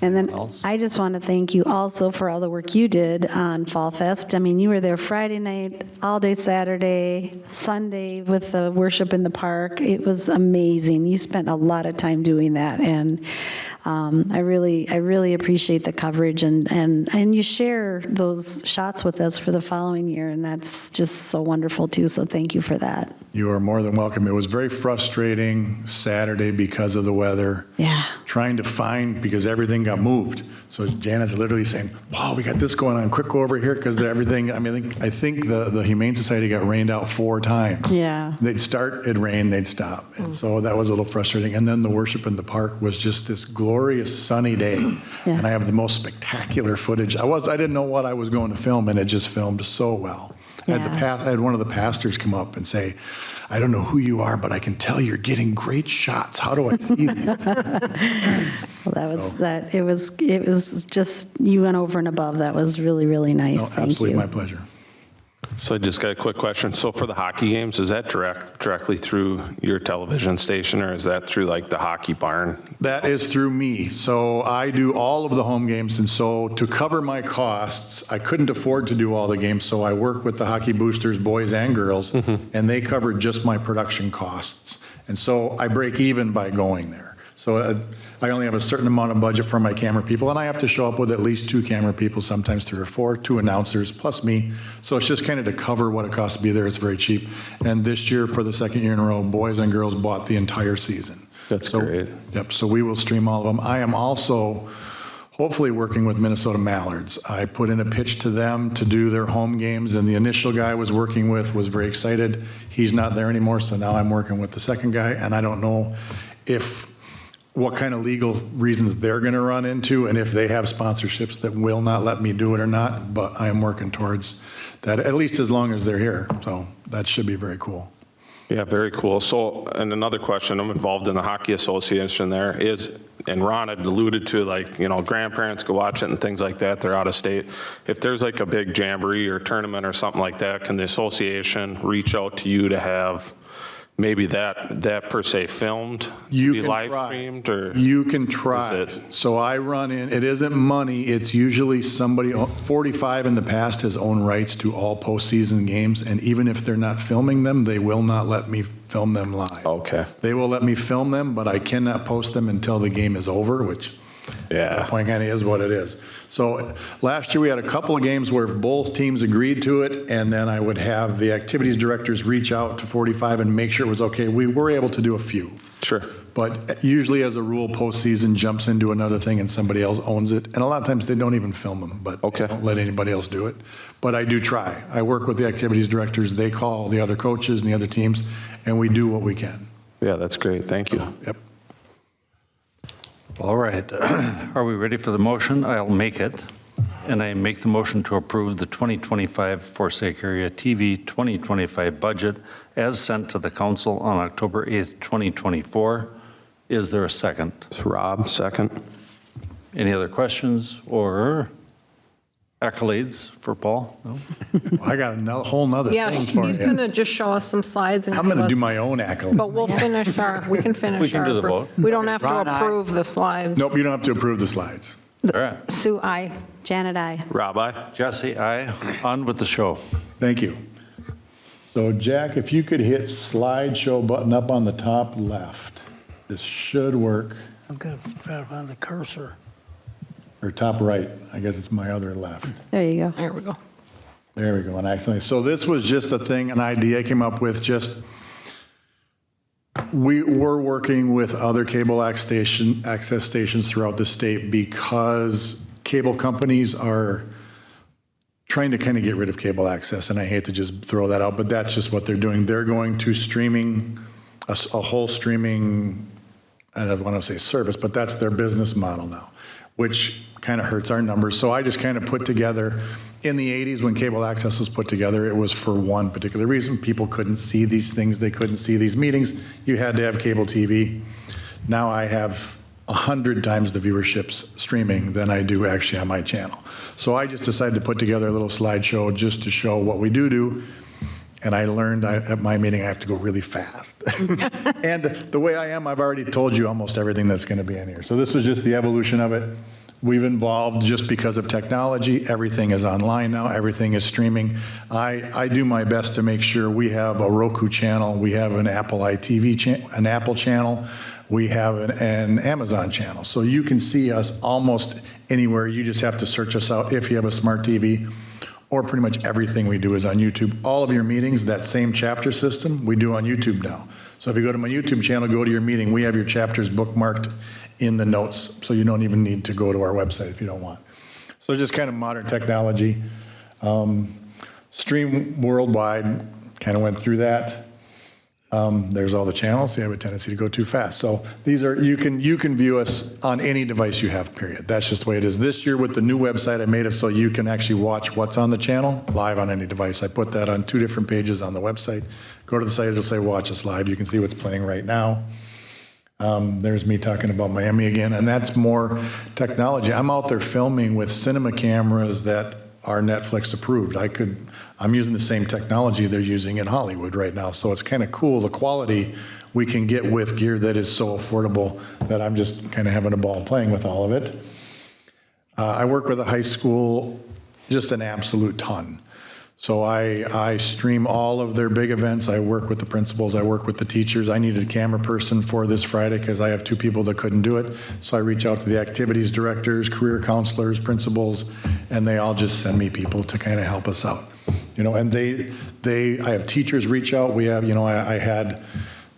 And then I just want to thank you also for all the work you did on Fall Fest. I mean, you were there Friday night, all day Saturday, Sunday with the worship in the park. It was amazing. You spent a lot of time doing that, and I really appreciate the coverage, and you share those shots with us for the following year, and that's just so wonderful too. So thank you for that. You are more than welcome. It was very frustrating Saturday because of the weather. Yeah. Trying to find, because everything got moved. So Janet's literally saying, Paul, we got this going on. Quick, go over here because everything, I mean, I think the Humane Society got rained out 4 times. Yeah. They'd start, it'd rain, they'd stop. And so that was a little frustrating. And then the worship in the park was just this glorious sunny day. Yeah. And I have the most spectacular footage. I didn't know what I was going to film, and it just filmed so well. I had one of the pastors come up and say, I don't know who you are, but I can tell you're getting great shots. How do I see these? Well, that was that. It was just, you went over and above. That was really, really nice. No, Thank absolutely you. my pleasure. So I just got a quick question. So for the hockey games, is that directly through your television station, or is that through like the hockey barn? That is through me. So I do all of the home games, and so to cover my costs, I couldn't afford to do all the games, so I work with the Hockey Boosters, boys and girls, and they cover just my production costs. And so I break even by going there. So I only have a certain amount of budget for my camera people, and I have to show up with at least 2 camera people, sometimes 3 or 4, 2 announcers, plus me. So it's just kind of to cover what it costs to be there. It's very cheap. And this year, for the 2nd year in a row, boys and girls bought the entire season. That's great. Yep, so we will stream all of them. I am also hopefully working with Minnesota Mallards. I put in a pitch to them to do their home games, and the initial guy I was working with was very excited. He's not there anymore, so now I'm working with the second guy, and I don't know what kind of legal reasons they're going to run into, and if they have sponsorships that will not let me do it or not, but I am working towards that, at least as long as they're here. So that should be very cool. Yeah, very cool. So, and another question, I'm involved in the Hockey Association there is, and Ron had alluded to, like, you know, grandparents go watch it and things like that, they're out of state. If there's like a big jamboree or tournament or something like that, can the association reach out to you to have maybe that per se filmed, You be can live try. streamed, or You can try. Is it- So I run in, it isn't money, it's usually somebody, 45 in the past has owned rights to all postseason games, and even if they're not filming them, they will not let me film them live. Okay. They will let me film them, but I cannot post them until the game is over, which Yeah. That point kind of is what it is. So last year we had a couple of games where both teams agreed to it, and then I would have the activities directors reach out to 45 and make sure it was okay. We were able to do a few. Sure. But usually as a rule, postseason jumps into another thing and somebody else owns it. And a lot of times they don't even film them, but they don't let anybody else do it. But I do try. I work with the activities directors. They call the other coaches and the other teams, and we do what we can. Yeah, that's great. Thank you. Yep. All right. Are we ready for the motion? I'll make it. And I make the motion to approve the 2025 Forsake Area TV 2025 budget as sent to the council on October 8th, 2024. Is there a second? It's Rob, second. Any other questions or accolades for Paul? No? I got a whole nother Yeah, thing for he's you. going to just show us some slides. And I'm going to give do us- my own accolade. But we can finish We can do the vote. We don't have to Ron, aye. approve the slides. Nope, you don't have to approve the slides. All right. Sue, aye. Janet, I. Rob, aye. Jesse, aye. On with the show. Thank you. So Jack, if you could hit slideshow button up on the top left, this should work, I'm going to try to find the cursor. or top right, I guess it's my other left. There you go. There we go. There we go, and accidentally. So this was just a thing, an idea I came up with, just, we were working with other cable access stations throughout the state because cable companies are trying to kind of get rid of cable access, and I hate to just throw that out, but that's just what they're doing. They're going to streaming, a whole streaming, I don't want to say service, but that's their business model now, which kind of hurts our numbers. So I just kind of put together, in the 80s when cable access was put together, it was for one particular reason. People couldn't see these things. They couldn't see these meetings. You had to have cable TV. Now I have 100 times the viewerships streaming than I do actually on my channel. So I just decided to put together a little slideshow just to show what we do. And I learned at my meeting I have to go really fast. And the way I am, I've already told you almost everything that's going to be in here. So this was just the evolution of it. We've evolved just because of technology. Everything is online now. Everything is streaming. I do my best to make sure we have a Roku channel. We have an Apple ITV an Apple channel. We have an Amazon channel. So you can see us almost anywhere. You just have to search us out if you have a smart TV. Or pretty much everything we do is on YouTube. All of your meetings, that same chapter system, we do on YouTube now. So if you go to my YouTube channel, go to your meeting, we have your chapters bookmarked in the notes, so you don't even need to go to our website if you don't want. So just kind of modern technology. Stream worldwide, kind of went through that. There's all the channels. They have a tendency to go too fast. So these are, you can view us on any device you have, period. That's just the way it is. This year with the new website, I made it so you can actually watch what's on the channel live on any device. I put that on 2 different pages on the website. Go to the site, it'll say watch us live. You can see what's playing right now. There's me talking about Miami again, and that's more technology. I'm out there filming with cinema cameras that are Netflix approved. I'm using the same technology they're using in Hollywood right now, so it's kind of cool, the quality we can get with gear that is so affordable that I'm just kind of having a ball playing with all of it. I work with a high school, just an absolute ton. So I stream all of their big events. I work with the principals. I work with the teachers. I needed a camera person for this Friday because I have 2 people that couldn't do it. So I reach out to the activities directors, career counselors, principals, and they all just send me people to kind of help us out. You know, and I have teachers reach out. We have, I had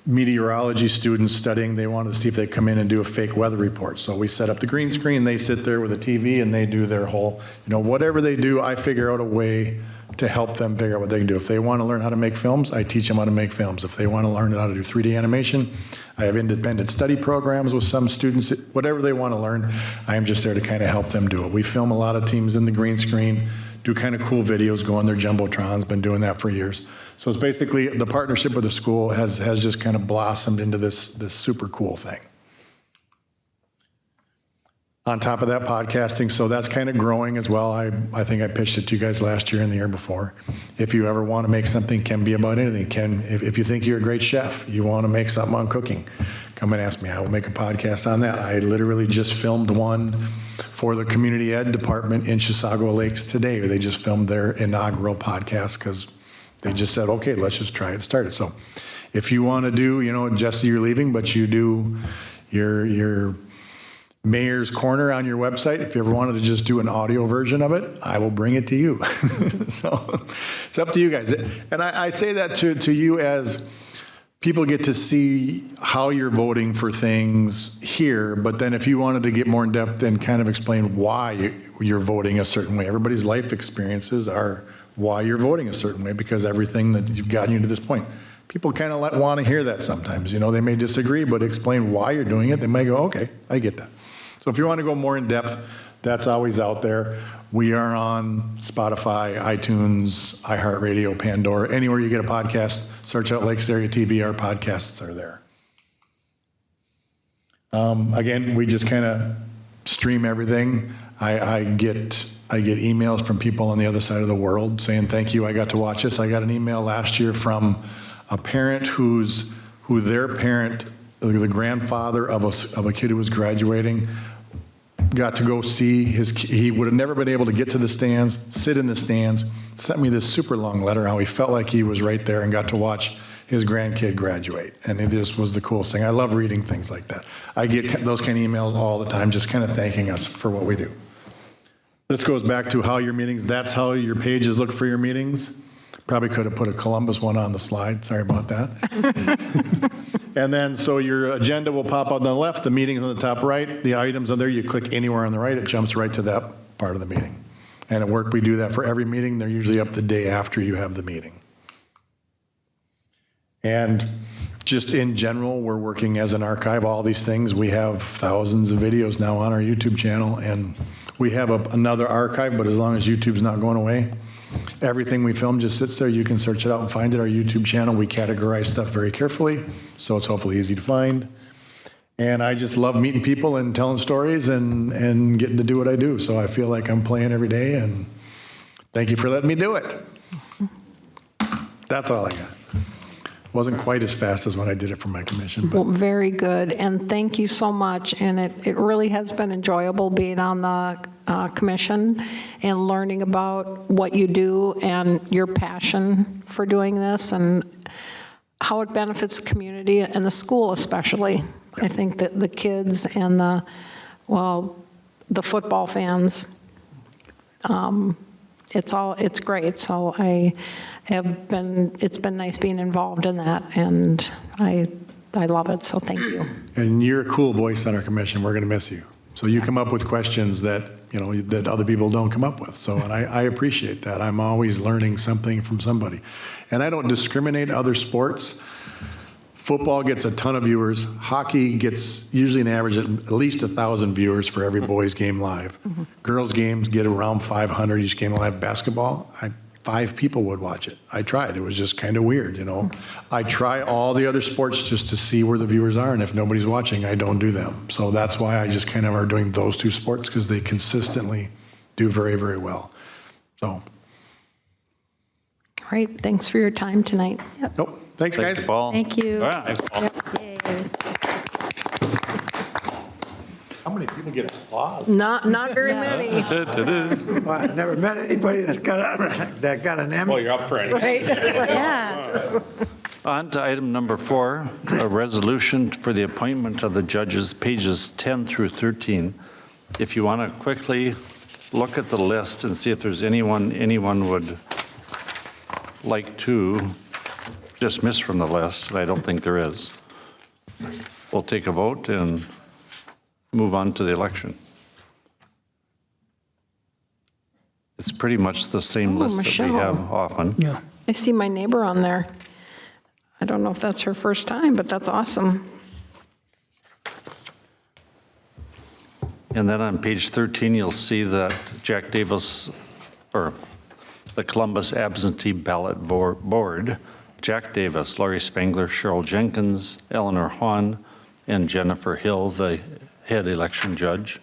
meteorology students studying. They wanted to see if they come in and do a fake weather report. So we set up the green screen. They sit there with a TV and they do their whole, whatever they do, I figure out a way to help them figure out what they can do. If they want to learn how to make films, I teach them how to make films. If they want to learn how to do 3D animation, I have independent study programs with some students. Whatever they want to learn, I am just there to kind of help them do it. We film a lot of teams in the green screen, do kind of cool videos, go on their Jumbotrons, been doing that for years. So it's basically the partnership with the school has just kind of blossomed into this super cool thing. On top of that, podcasting, so that's kind of growing as well. I think I pitched it to you guys last year and the year before. If you ever want to make something, can be about anything. If you think you're a great chef, you want to make something on cooking, come and ask me. I will make a podcast on that. I literally just filmed one for the community ed department in Chisago Lakes today. They just filmed their inaugural podcast because they just said, okay, let's just try it, start it. So if you want to do, Jesse, you're leaving, but you do your Mayor's Corner on your website. If you ever wanted to just do an audio version of it, I will bring it to you. So it's up to you guys. And I say that to you as people get to see how you're voting for things here, but then if you wanted to get more in depth and kind of explain why you're voting a certain way, everybody's life experiences are why you're voting a certain way, because everything that you've gotten you to this point. People kind of want to hear that sometimes. You know, they may disagree, but explain why you're doing it. They may go, okay, I get that. So if you want to go more in depth, that's always out there. We are on Spotify, iTunes, iHeartRadio, Pandora, anywhere you get a podcast, search out Lakes Area TV, our podcasts are there. Again, we just kind of stream everything. I get emails from people on the other side of the world saying, thank you, I got to watch this. I got an email last year from a parent who their parent, the grandfather of a kid who was graduating, got to go see he would have never been able to get to the stands, sit in the stands, sent me this super long letter how he felt like he was right there and got to watch his grandkid graduate. And it just was the coolest thing. I love reading things like that. I get those kind of emails all the time, just kind of thanking us for what we do. This goes back to how your meetings, that's how your pages look for your meetings. Probably could have put a Columbus one on the slide. Sorry about that. And then, so your agenda will pop out on the left, the meeting's on the top right, the items on there, you click anywhere on the right, it jumps right to that part of the meeting. And at work, we do that for every meeting. They're usually up the day after you have the meeting. And just in general, we're working as an archive, all these things. We have thousands of videos now on our YouTube channel, and we have another archive, but as long as YouTube's not going away, everything we film just sits there. You can search it out and find it. Our YouTube channel, we categorize stuff very carefully, so it's hopefully easy to find. And I just love meeting people and telling stories and getting to do what I do. So I feel like I'm playing every day, and thank you for letting me do it. That's all I got. Wasn't quite as fast as when I did it for my commission. But. Well, very good, and thank you so much. And it really has been enjoyable being on the commission and learning about what you do and your passion for doing this and how it benefits the community and the school especially. I think that the kids and the football fans, it's great. So it's been nice being involved in that, and I love it, so thank you. And you're a cool voice on our commission. We're going to miss you. So you come up with questions that, you know, that other people don't come up with. So, and I appreciate that. I'm always learning something from somebody. And I don't discriminate other sports. Football gets a ton of viewers. Hockey gets usually an average at least 1,000 viewers for every boys game live. Mm-hmm. Girls games get around 500 each game live. Basketball, 5 people would watch it. I tried. It was just kind of weird, you know. I try all the other sports just to see where the viewers are, and if nobody's watching, I don't do them. So that's why I just kind of are doing those 2 sports, because they consistently do very, very well. So. All right. Thanks for your time tonight. Yep. Nope. Thanks, guys. Thank you, Paul. Thank you. All right. How many people get applause? Not very many. Well, I've never met anybody that got an Emmy. Well, you're up for it. Right? Yeah. On to item number 4, a resolution for the appointment of the judges, pages 10 through 13. If you want to quickly look at the list and see if there's anyone would like to dismiss from the list, and I don't think there is. We'll take a vote and move on to the election. It's pretty much the same list Michelle. that we have often. Yeah. I see my neighbor on there. I don't know if that's her first time, but that's awesome. And then on page 13, you'll see that Jack Davis, or the Columbus Absentee Ballot Board, Jack Davis, Laurie Spangler, Cheryl Jenkins, Eleanor Hahn, and Jennifer Hill, the head election judge.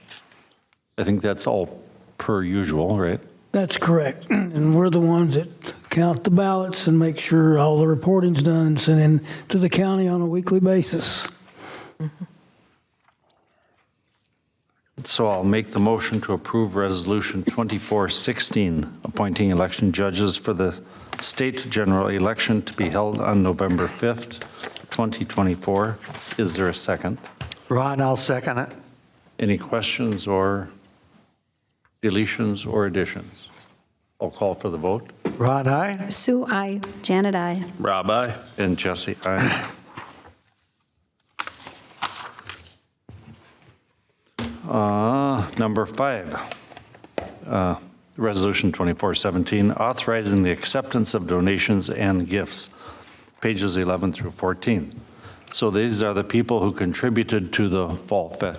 I think that's all per usual, right? That's correct. And we're the ones that count the ballots and make sure all the reporting's done and sent in to the county on a weekly basis. So I'll make the motion to approve Resolution 2416, appointing election judges for the state general election to be held on November 5th, 2024. Is there a second? Ron, I'll second it. Any questions or deletions or additions? I'll call for the vote. Ron, aye? Sue, I. Janet, I. Rob, aye. And Jesse, aye. Number 5, Resolution 2417, authorizing the acceptance of donations and gifts, pages 11 through 14. So these are the people who contributed to the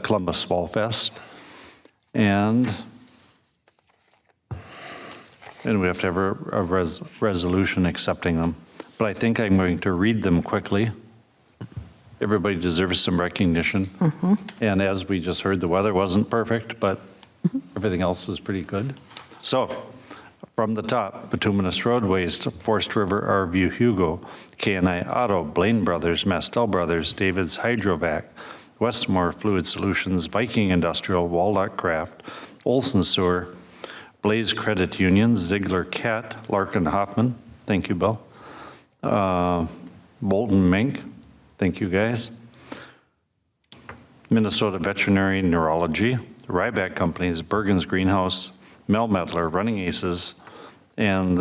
Columbus Fall Fest. And we have to have a resolution accepting them. But I think I'm going to read them quickly. Everybody deserves some recognition. And as we just heard, the weather wasn't perfect, but everything else is pretty good. So from the top, Bituminous Roadways, Forest River RV Hugo, K&I Auto, Blaine Brothers, Mastel Brothers, David's Hydrovac, Westmore Fluid Solutions, Viking Industrial, Waldock Craft, Olson Sewer, Blaze Credit Union, Ziegler Cat, Larkin Hoffman, thank you, Bill. Bolton Mink, thank you guys. Minnesota Veterinary Neurology, Ryback Companies, Bergen's Greenhouse, Mel Medler, Running Aces, and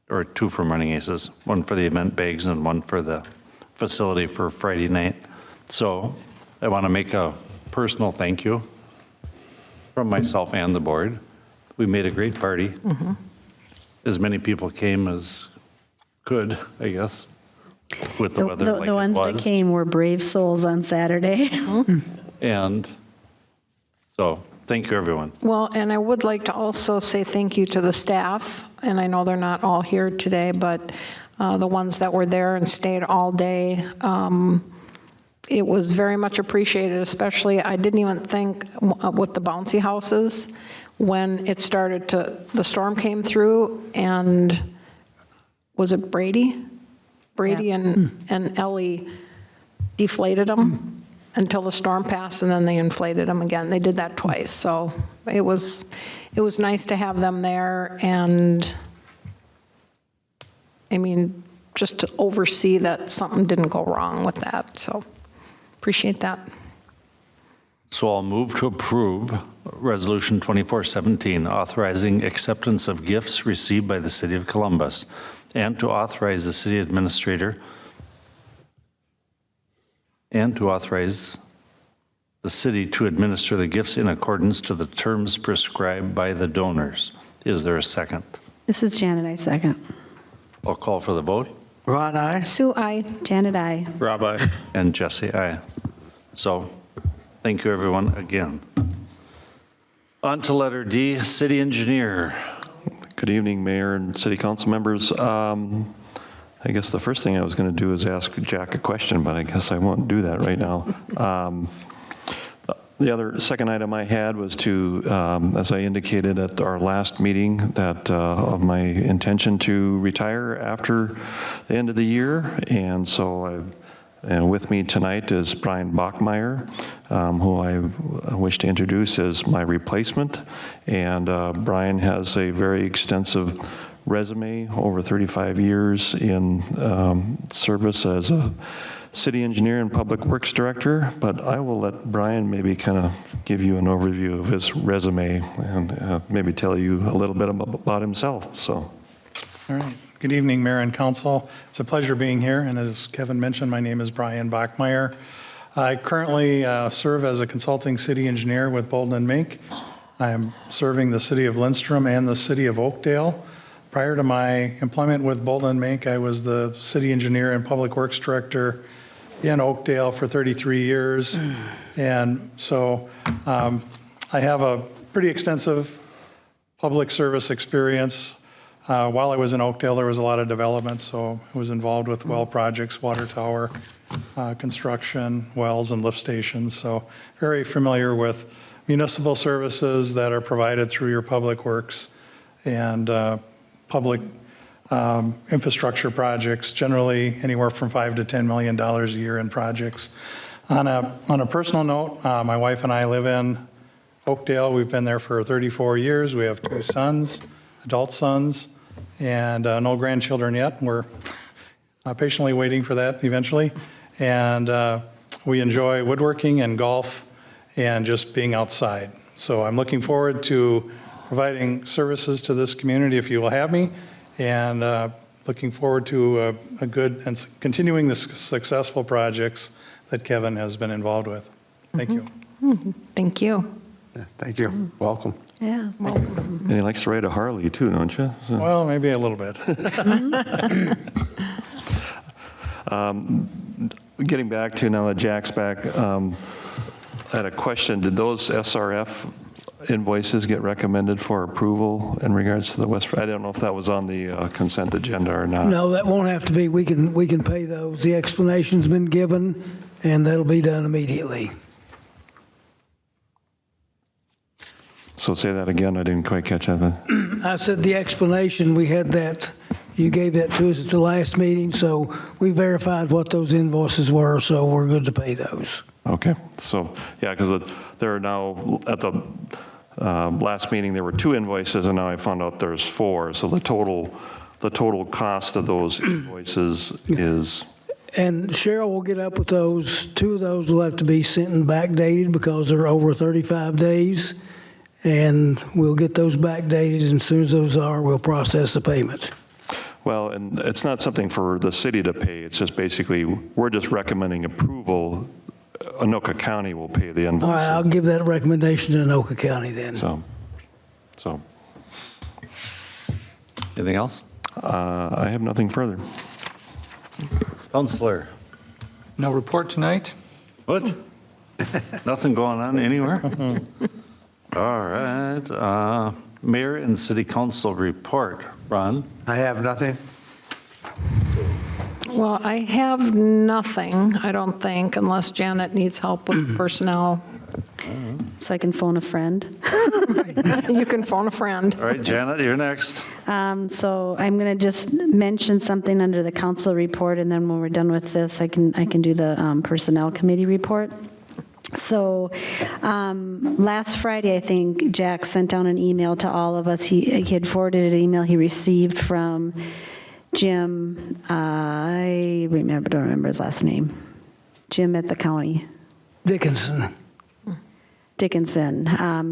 or 2 from Running Aces, 1 for the event bags and 1 for the facility for Friday night. So I want to make a personal thank you from myself and the board. We made a great party. As many people came as could, I guess, with the weather like The ones it was. that came were brave souls on Saturday. And so, thank you, everyone. Well, and I would like to also say thank you to the staff, and I know they're not all here today, but the ones that were there and stayed all day. It was very much appreciated, especially, I didn't even think with the bouncy houses, when it started the storm came through, and was it Brady? Brady and Ellie deflated them until the storm passed, and then they inflated them again. They did that twice, so it was nice to have them there, and I mean, just to oversee that something didn't go wrong with that, so appreciate that. So I'll move to approve Resolution 2417, authorizing acceptance of gifts received by the City of Columbus, and to authorize the city administrator and to authorize the city to administer the gifts in accordance to the terms prescribed by the donors. Is there a second? This is Janet, I second. I'll call for the vote. Ron, aye? Sue, I. Janet, I. Rob, aye. And Jesse, aye. So, thank you, everyone, again. On to letter D, city engineer. Good evening, Mayor and City Council members. I guess the first thing I was going to do is ask Jack a question, but I guess I won't do that right now. The second item I had was to, as I indicated at our last meeting, that of my intention to retire after the end of the year. And so with me tonight is Brian Bachmeyer, who I wish to introduce as my replacement. And Brian has a very extensive resume, over 35 years in service as a city engineer and public works director, but I will let Brian maybe kind of give you an overview of his resume and maybe tell you a little bit about himself. So, All right. Good evening, Mayor and Council. It's a pleasure being here. And as Kevin mentioned, my name is Brian Bachmeyer. I currently serve as a consulting city engineer with Bolton and Mink. I am serving the city of Lindstrom and the city of Oakdale. Prior to my employment with Bolton and Mink, I was the city engineer and public works director in Oakdale for 33 years. And so I have a pretty extensive public service experience. While I was in Oakdale, there was a lot of development, so I was involved with well projects, water tower construction, wells and lift stations. So very familiar with municipal services that are provided through your public works and public infrastructure projects, generally anywhere from $5 to $10 million a year in projects. On a personal note, my wife and I live in Oakdale. We've been there for 34 years. We have 2 sons, adult sons, and no grandchildren yet. We're patiently waiting for that eventually. And we enjoy woodworking and golf and just being outside. So I'm looking forward to providing services to this community if you will have me, and looking forward to a good and continuing the successful projects that Kevin has been involved with. Thank you. Thank you. Thank you. Welcome. Yeah. And he likes to ride a Harley too, don't you? So- Well, maybe a little bit. Getting back to now that Jack's back, I had a question. Did those SRF invoices get recommended for approval in regards to the West? I don't know if that was on the consent agenda or not. No, that won't have to be. We can pay those. The explanation's been given, and that'll be done immediately. So say that again. I didn't quite catch that. I said the explanation, we had that, you gave that to us at the last meeting, so we verified what those invoices were, so we're good to pay those. Okay. So yeah, because there are now at the last meeting there were 2 invoices, and now I found out there's 4. So the total cost of those invoices is. And Cheryl will get up with those. 2 of those will have to be sent and backdated because they're over 35 days. And we'll get those backdated, and as soon as those are, we'll process the payment. Well, and it's not something for the city to pay. It's just basically, we're just recommending approval. Anoka County will pay the invoice. All right, I'll give that recommendation to Anoka County then. So. Anything else? I have nothing further. Counselor? No report tonight? What? Nothing going on anywhere? All right. Mayor and City Council report. Ron? I have nothing. Well, I have nothing, I don't think, unless Janet needs help with personnel. So I can phone a friend. You can phone a friend. All right, Janet, you're next. So I'm going to just mention something under the council report, and then when we're done with this, I can do the personnel committee report. So last Friday, I think Jack sent down an email to all of us. He had forwarded an email he received from Jim. I don't remember his last name. Jim at the county. Dickinson.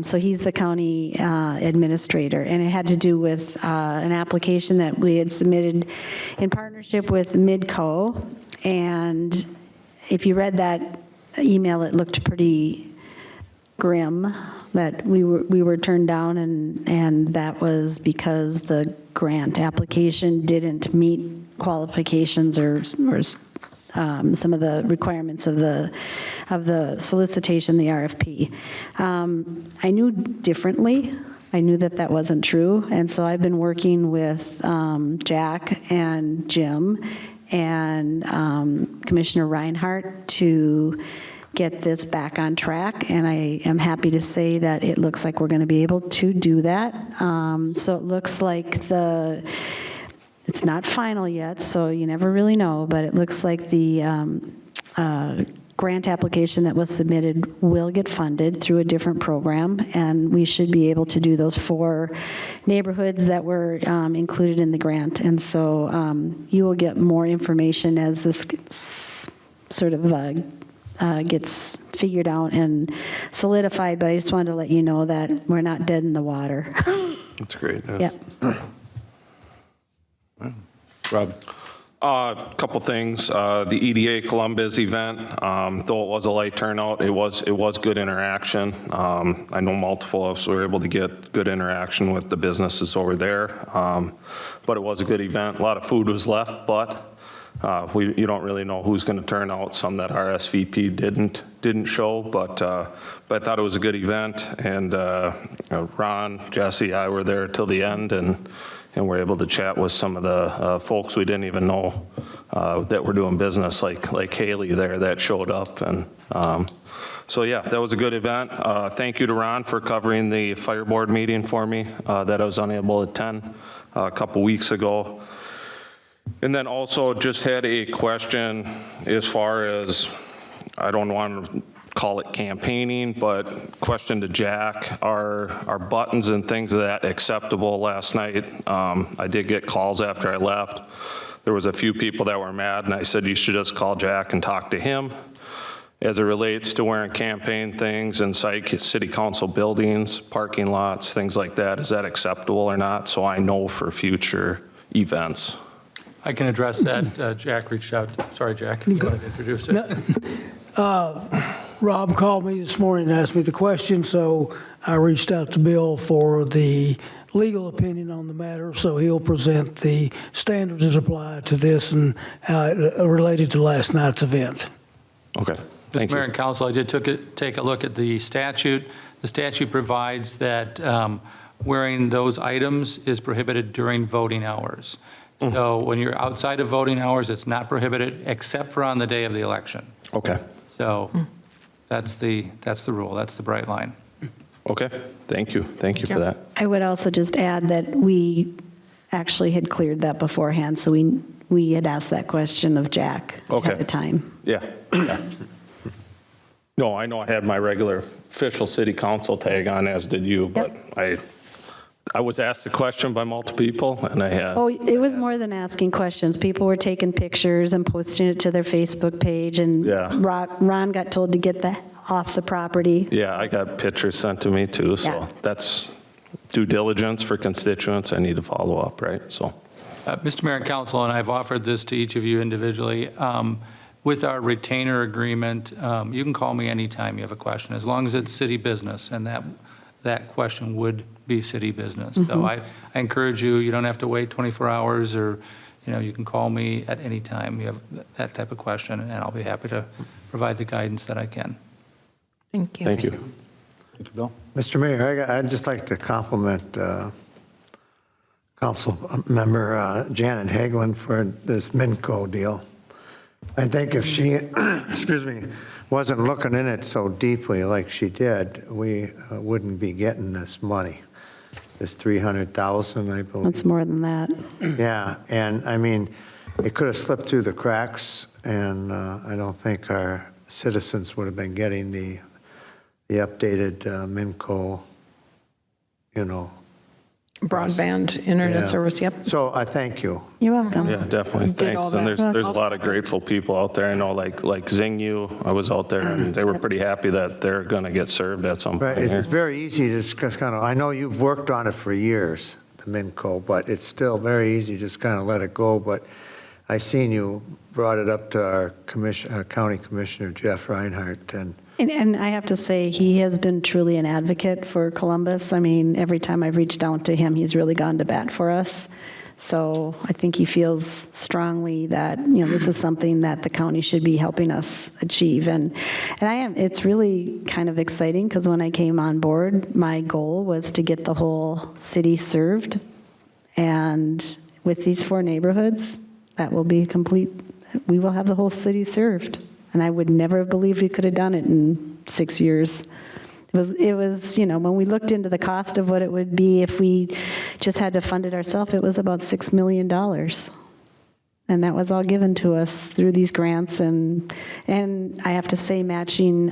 So he's the county administrator, and it had to do with an application that we had submitted in partnership with Midco. And if you read that email, it looked pretty grim that we were turned down, and that was because the grant application didn't meet qualifications or some of the requirements of the solicitation, the RFP. I knew differently. I knew that wasn't true, and so I've been working with Jack and Jim and Commissioner Reinhardt to get this back on track, and I am happy to say that it looks like we're going to be able to do that. So it looks like it's not final yet, so you never really know, but it looks like the grant application that was submitted will get funded through a different program, and we should be able to do those 4 neighborhoods that were included in the grant. And so you will get more information as this sort of gets figured out and solidified, but I just wanted to let you know that we're not dead in the water. That's great. Yep. Rob? A couple things. The EDA Columbus event, though it was a light turnout, it was good interaction. I know multiple of us were able to get good interaction with the businesses over there, but it was a good event. A lot of food was left, but you don't really know who's going to turn out. Some that RSVP didn't show, but I thought it was a good event. And Ron, Jesse, I were there till the end, and we're able to chat with some of the folks we didn't even know that were doing business, like Haley there that showed up. And so yeah, that was a good event. Thank you to Ron for covering the fire board meeting for me that I was unable to attend a couple weeks ago. And then also just had a question as far as, I don't want to call it campaigning, but question to Jack, are buttons and things of that acceptable last night? I did get calls after I left. There was a few people that were mad, and I said you should just call Jack and talk to him. as it relates to wearing campaign things inside city council buildings, parking lots, things like that. Is that acceptable or not? So I know for future events. I can address that. Jack reached out. Sorry, Jack. You wanted to introduce it. Rob called me this morning and asked me the question, so I reached out to Bill for the legal opinion on the matter, so he'll present the standards that apply to this and how it related to last night's event. Okay, thank Mr. Mayor you. and Council, I did take a look at the statute. The statute provides that wearing those items is prohibited during voting hours. So when you're outside of voting hours, it's not prohibited except for on the day of the election. Okay, So that's the rule. That's the bright line. okay, thank you. Thank you for that. I would also just add that we actually had cleared that beforehand, so we had asked that question of Jack Okay. at the time. Yeah. Yeah. No, I know I had my regular official city council tag on, as did you, but I was asked the question by multiple people, and I had. Oh, it was more than asking questions. People were taking pictures and posting it to their Facebook page, and Yeah. Ron got told to get that off the property. Yeah, I got pictures sent to me too, so Yeah. that's due diligence for constituents. I need to follow up, right? So, Mr. Mayor and Council, and I've offered this to each of you individually, with our retainer agreement, you can call me anytime you have a question, as long as it's city business, and that question would be city business. So I encourage you, you don't have to wait 24 hours, or you can call me at any time you have that type of question, and I'll be happy to provide the guidance that I can. Thank you. thank you. Thank you, Bill. Mr. Mayor, I'd just like to compliment Council Member Janet Hagelin for this Minco deal. I think if she, excuse me, wasn't looking in it so deeply like she did, we wouldn't be getting this money. This 300,000, I believe. It's more than that. Yeah, and I mean, it could have slipped through the cracks, and I don't think our citizens would have been getting the updated Minco, Broadband internet Yeah. service, yep. So I thank you. You're welcome. Yeah, definitely. Did all Thanks. And that. there's a lot of grateful people out there. I know, like Xingu, I was out there, and they were pretty happy that they're going to get served at some Right, point here. it's very easy to just kind of, I know you've worked on it for years, the Minco, but it's still very easy to just kind of let it go. But I seen you brought it up to our county commissioner, Jeff Reinhardt, And I have to say, he has been truly an advocate for Columbus. I mean, every time I've reached out to him, he's really gone to bat for us. So I think he feels strongly that, this is something that the county should be helping us achieve. And it's really kind of exciting, because when I came on board, my goal was to get the whole city served. And with these 4 neighborhoods, that will be complete. We will have the whole city served. And I would never have believed we could have done it in 6 years. It was, when we looked into the cost of what it would be if we just had to fund it ourselves, it was about $6 million. And that was all given to us through these grants, and I have to say, matching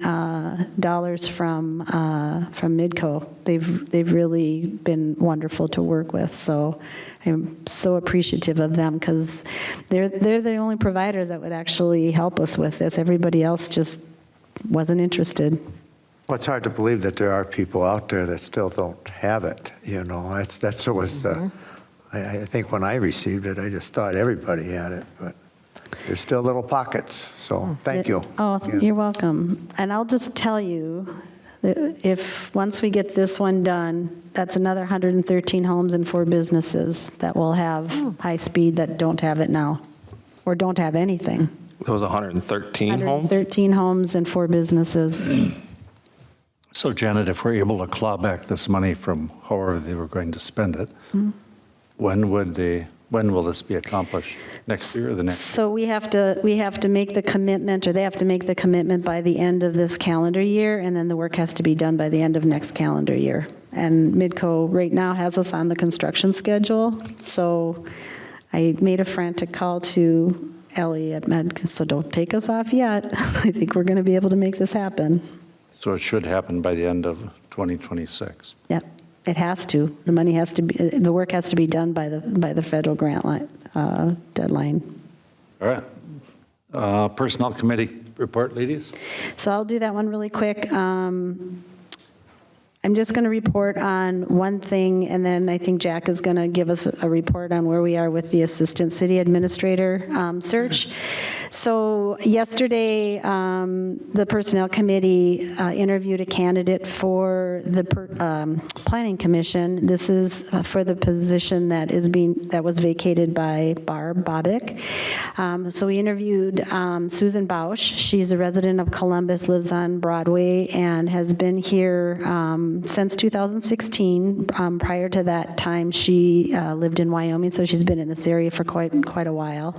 dollars from Midco. They've really been wonderful to work with. So I'm so appreciative of them, because they're the only providers that would actually help us with this. Everybody else just wasn't interested. well, it's hard to believe that there are people out there that still don't have it, That's what was the, I think when I received it, I just thought everybody had it, but there's still little pockets, so thank you. Oh, you're welcome. And I'll just tell you, if, once we get this one done, that's another 113 homes and 4 businesses that will have high speed that don't have it now, or don't have anything. It was 113 homes? 113 homes and 4 businesses. So Janet, if we're able to claw back this money from however they were going to spend it, when will this be accomplished? Next year or the next? So we have to make the commitment, or they have to make the commitment by the end of this calendar year, and then the work has to be done by the end of next calendar year. And Midco right now has us on the construction schedule, so I made a frantic call to Ellie at Med, so don't take us off yet. I think we're going to be able to make this happen. So it should happen by the end of 2026. Yep, it has to. The money has to be, the work has to be done by the federal grant deadline. All right. Personnel Committee report, ladies? So I'll do that one really quick. I'm just going to report on one thing, and then I think Jack is going to give us a report on where we are with the Assistant City Administrator search. So yesterday, the Personnel Committee interviewed a candidate for the Planning Commission. This is for the position that was vacated by Barb Bobick. So we interviewed Susan Bausch. She's a resident of Columbus, lives on Broadway, and has been here since 2016. Prior to that time, she lived in Wyoming, so she's been in this area for quite a while.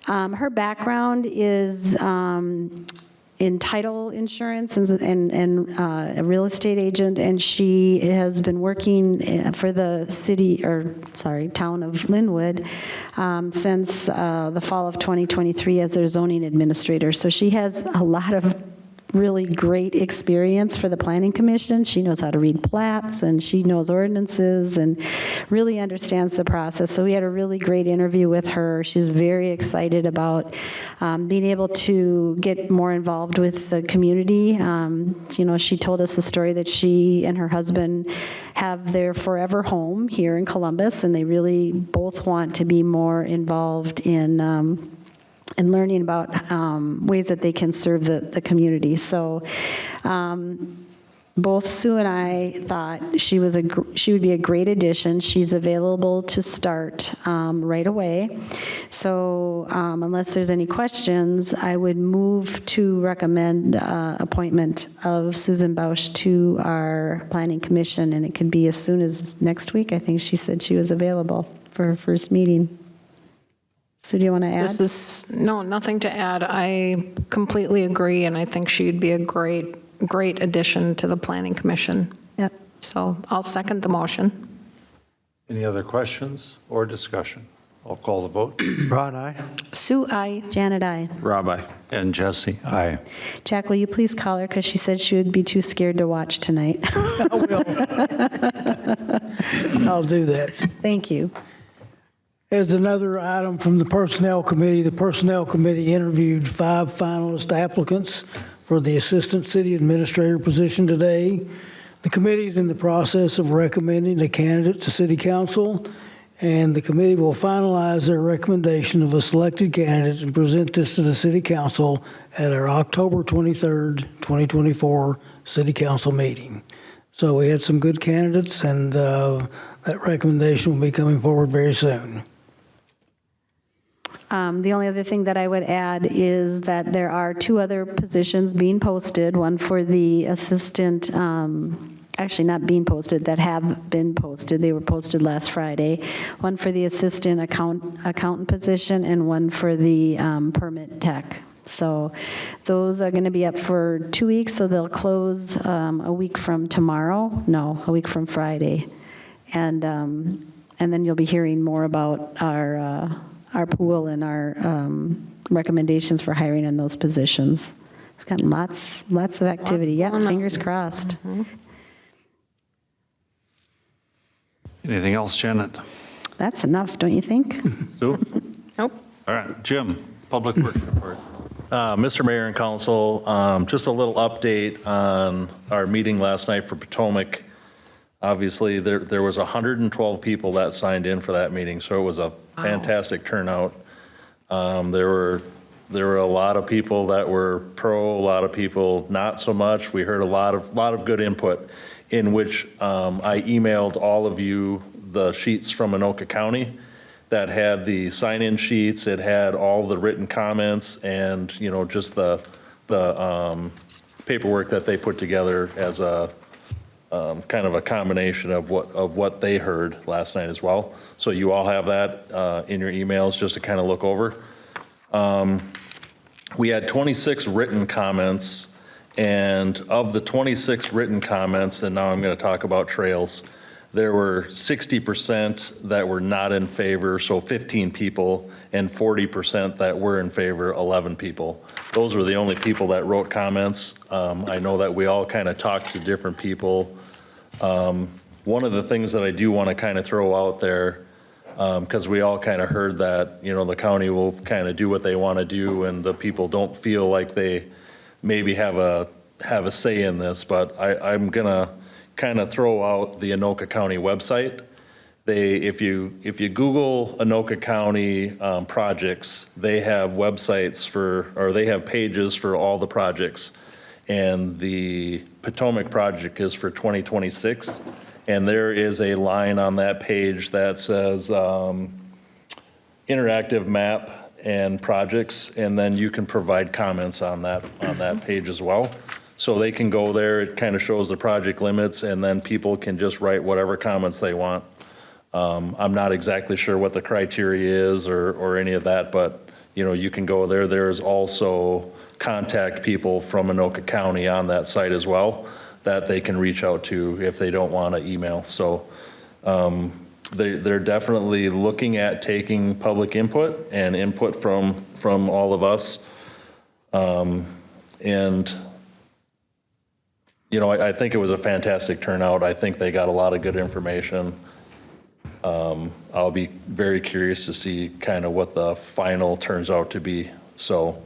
Her background is in title insurance and a real estate agent, and she has been working for the town of Linwood since the fall of 2023 as their zoning administrator. So she has a lot of really great experience for the Planning Commission. She knows how to read plats, and she knows ordinances and really understands the process. So we had a really great interview with her. She's very excited about being able to get more involved with the community. She told us the story that she and her husband have their forever home here in Columbus, and they really both want to be more involved in and learning about ways that they can serve the community. So both Sue and I thought she would be a great addition. She's available to start right away. So unless there's any questions, I would move to recommend appointment of Susan Bausch to our Planning Commission, and it could be as soon as next week. I think she said she was available for her first meeting. So do you want to add? No, nothing to add. I completely agree, and I think she'd be a great addition to the Planning Commission. Yep. So I'll second the motion. Any other questions or discussion? I'll call the vote. Ron, aye. Sue, aye. Janet, aye. Rob, aye. And Jesse, aye. Jack, will you please call her, because she said she would be too scared to watch tonight. I will. I'll do that. Thank you. As another item from the Personnel Committee, the Personnel Committee interviewed 5 finalist applicants for the Assistant City Administrator position today. The committee is in the process of recommending a candidate to City Council, and the committee will finalize their recommendation of a selected candidate and present this to the City Council at our October 23rd, 2024 City Council meeting. So we had some good candidates, and that recommendation will be coming forward very soon. The only other thing that I would add is that there are 2 other positions being posted, one for the assistant, actually not being posted, that have been posted. They were posted last Friday. One for the assistant accountant position and one for the permit tech. So those are going to be up for 2 weeks, so they'll close a week from Friday. And then you'll be hearing more about our pool and our recommendations for hiring in those positions. We've got lots of activity. Yeah, fingers crossed. Mm-hmm. Anything else, Janet? That's enough, don't you think? Sue? Nope. All right, Jim, Public Works report. Mr. Mayor and Council, just a little update on our meeting last night for Potomac. Obviously, there was 112 people that signed in for that meeting, so it was a fantastic turnout. There were a lot of people that were pro, a lot of people not so much. We heard a lot of good input, in which I emailed all of you the sheets from Anoka County that had the sign-in sheets. It had all the written comments and just the paperwork that they put together as a kind of a combination of what they heard last night as well. So you all have that in your emails just to kind of look over. We had 26 written comments, and of the 26 written comments, and now I'm going to talk about trails, there were 60% that were not in favor, so 15 people, and 40% that were in favor, 11 people. Those were the only people that wrote comments. I know that we all kind of talked to different people. One of the things that I do want to kind of throw out there, Because we all kind of heard that, the county will kind of do what they want to do, and the people don't feel like they maybe have a say in this. But I'm gonna kind of throw out the Anoka County website. If you Google Anoka County projects, they have websites or they have pages for all the projects. And the Potomac project is for 2026. And there is a line on that page that says interactive map and projects, and then you can provide comments on that page as well. So they can go there, it kind of shows the project limits, and then people can just write whatever comments they want. I'm not exactly sure what the criteria is or any of that, but you can go there. There's also contact people from Anoka County on that site as well that they can reach out to if they don't want to email. So they're definitely looking at taking public input and input from all of us. And I think it was a fantastic turnout. I think they got a lot of good information. I'll be very curious to see kind of what the final turns out to be. So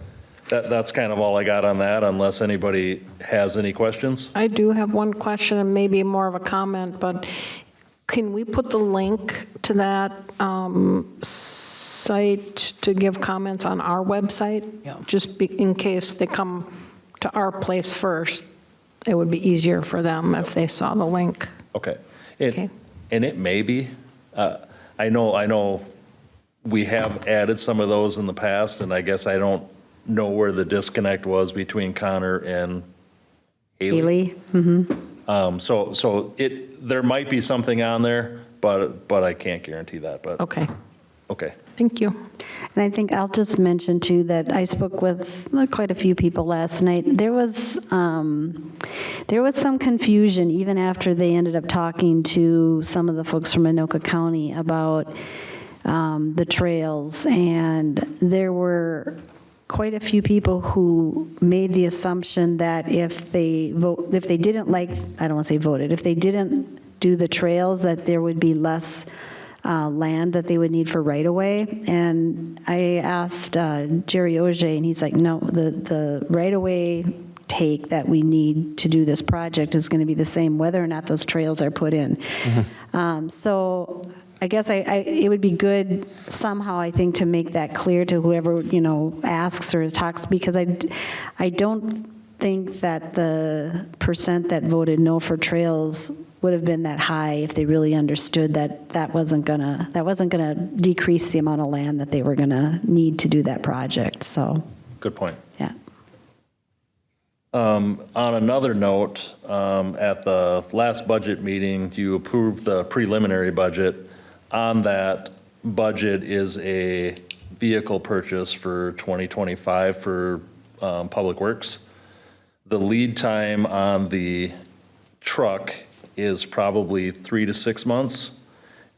that's kind of all I got on that, unless anybody has any questions. I do have one question and maybe more of a comment, but can we put the link to that site to give comments on our website? Yeah. Just in case they come to our place first, it would be easier for them if they saw the link. Okay. And it may be. I know we have added some of those in the past, and I guess I don't know where the disconnect was between Connor and Haley. Mm-hmm. So there might be something on there, but I can't guarantee that. But Okay. Okay. Thank you. And I think I'll just mention too that I spoke with quite a few people last night. There was some confusion even after they ended up talking to some of the folks from Anoka County about the trails, and there were quite a few people who made the assumption that if they didn't do the trails, that there would be less land that they would need for right-of-way. And I asked Jerry Auger, and he's like, no, the right-of-way take that we need to do this project is going to be the same whether or not those trails are put in. Mm-hmm. So I guess it would be good somehow, I think, to make that clear to whoever, asks or talks, because I don't think that the percent that voted no for trails would have been that high if they really understood that wasn't gonna decrease the amount of land that they were gonna need to do that project. So Good point. yeah. On another note, at the last budget meeting, you approved the preliminary budget. On that budget is a vehicle purchase for 2025 for Public Works. The lead time on the truck is probably 3 to 6 months,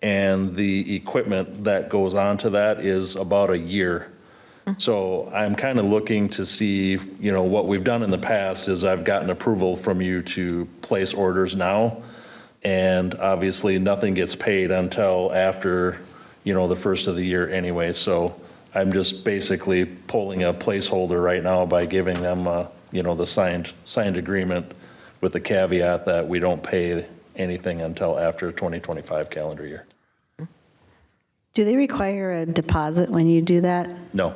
and the equipment that goes onto that is about a year. So I'm kind of looking to see, what we've done in the past is I've gotten approval from you to place orders now, and obviously nothing gets paid until after, the first of the year anyway. So I'm just basically pulling a placeholder right now by giving them, the signed agreement, with the caveat that we don't pay anything until after 2025 calendar year. Do they require a deposit when you do that? No.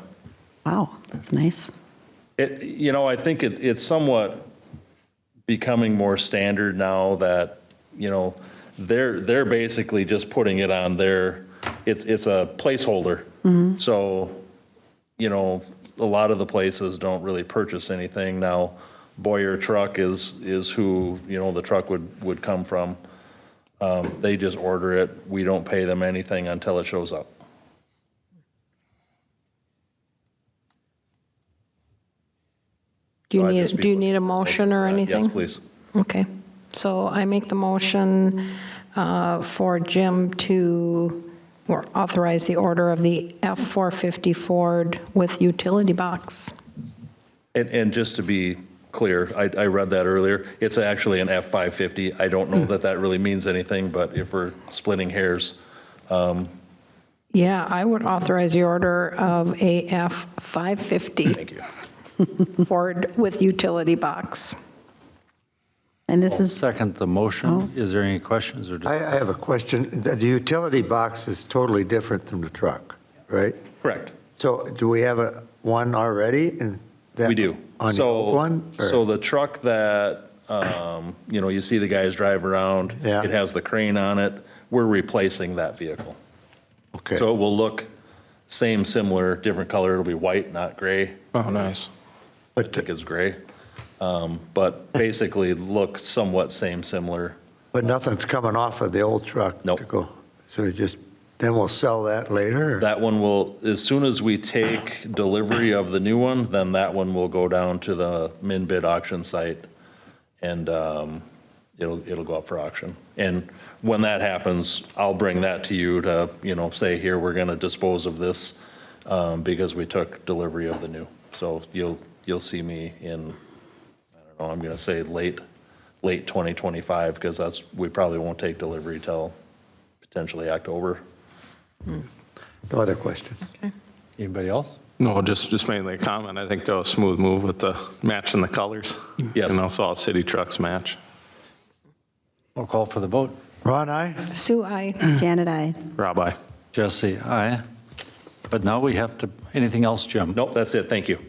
Wow, that's nice. I think it's somewhat becoming more standard now that, they're basically just putting it on it's a placeholder. Mm-hmm. So, a lot of the places don't really purchase anything now. Boyer Truck is who, the truck would come from. They just order it. We don't pay them anything until it shows up. Do you need a motion or anything? Yes, please. Okay. So I make the motion for Jim to authorize the order of the F-450 Ford with utility box. And just to be clear, I read that earlier. It's actually an F-550. I don't know that really means anything, but if we're splitting hairs, Yeah, I would authorize the order of AF 550. Thank you. Ford with utility box. And this is, Second the motion. Is there any questions or? I have a question. The utility box is totally different from the truck, right? Correct. So do we have one already? We do. On the old one? or- So the truck that, you see the guys drive around, Yeah. it has the crane on it, we're replacing that vehicle. Okay. So it will look same, similar, different color, it'll be white, not gray. Oh, nice. I think it's gray. But basically look somewhat same, similar. But nothing's coming off of the old truck Nope. to go? So then we'll sell that later? or- That one will, as soon as we take delivery of the new one, then that one will go down to the min bid auction site and it'll go up for auction. And when that happens, I'll bring that to you to, say, here, we're going to dispose of this because we took delivery of the new. So you'll see me in, I don't know, I'm going to say late 2025 because we probably won't take delivery till potentially October. No other questions? Anybody else? No, just mainly a comment. I think that was a smooth move with the matching the colors. Yes. And also all city trucks match. I'll call for the vote. Ron, aye? Sue, I. Janet, I. Rob, aye. Jesse, aye. But now we have to, anything else, Jim? Nope, that's it. Thank you.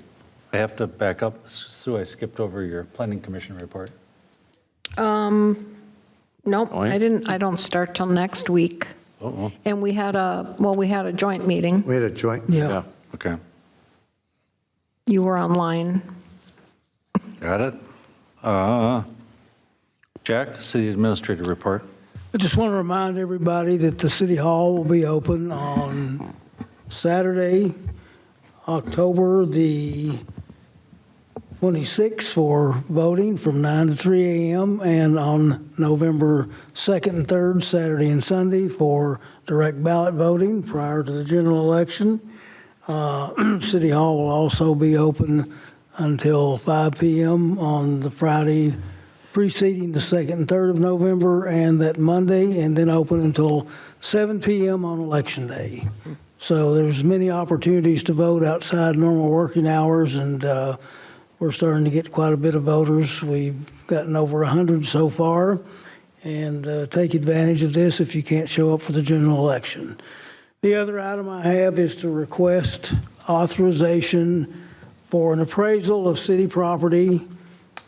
I have to back up. Sue, I skipped over your planning commission report. Nope, Oh, yeah. I don't start till next week. Uh-oh. And we had a joint meeting. We had a joint? Yeah. Okay, You were online. got it. Jack, city administrator report. I just want to remind everybody that the City Hall will be open on Saturday, October the 26th for voting from 9 to 3 a.m. and on November 2nd and 3rd, Saturday and Sunday for direct ballot voting prior to the general election. City Hall will also be open until 5 p.m. on the Friday preceding the 2nd and 3rd of November and that Monday, and then open until 7 p.m. on Election Day. So there's many opportunities to vote outside normal working hours, and we're starting to get quite a bit of voters. We've gotten over 100 so far, and take advantage of this if you can't show up for the general election. The other item I have is to request authorization for an appraisal of city property,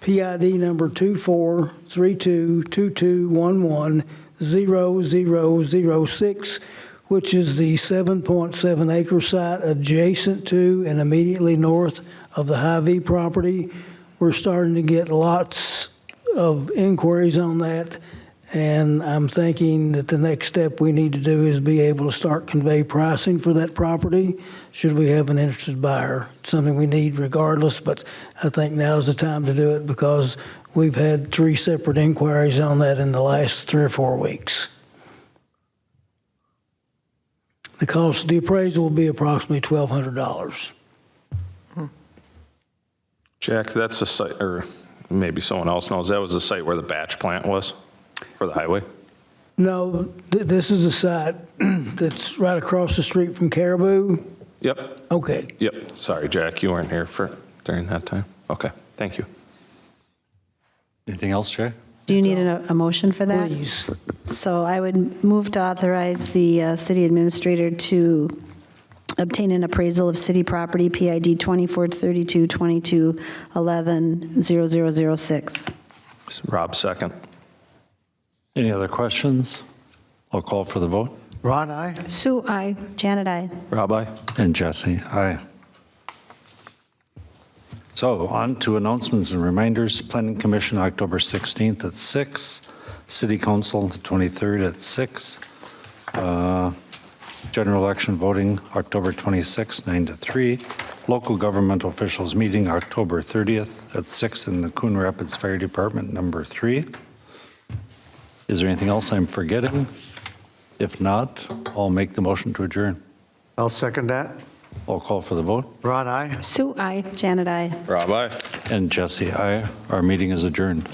PID number 243222110006, which is the 7.7 acre site adjacent to and immediately north of the Hy-Vee property. We're starting to get lots of inquiries on that, and I'm thinking that the next step we need to do is be able to start convey pricing for that property, should we have an interested buyer. It's something we need regardless, but I think now's the time to do it because we've had 3 separate inquiries on that in the last 3 or 4 weeks. The cost of the appraisal will be approximately $1,200. Jack, that's a site, or maybe someone else knows, that was the site where the batch plant was for the highway? No, this is a site that's right across the street from Caribou. Yep, Okay. yep. Sorry, Jack, you weren't here during that time. Okay, thank you. Anything else, Jack? Do you need a motion for that? Please. So I would move to authorize the city administrator to obtain an appraisal of city property, PID 243222110006. Rob, second. Any other questions? I'll call for the vote. Ron, aye? Sue, I. Janet, I. Rob, aye. And Jesse, aye. So on to announcements and reminders. Planning Commission, October 16th at 6. City Council, the 23rd at 6. General election voting, October 26th, 9 to 3. Local government officials meeting, October 30th at 6 in the Coon Rapids Fire Department, number 3. Is there anything else I'm forgetting? If not, I'll make the motion to adjourn. I'll second that. I'll call for the vote. Ron, aye? Sue, I. Janet, I. Rob, aye. And Jesse, aye. Our meeting is adjourned.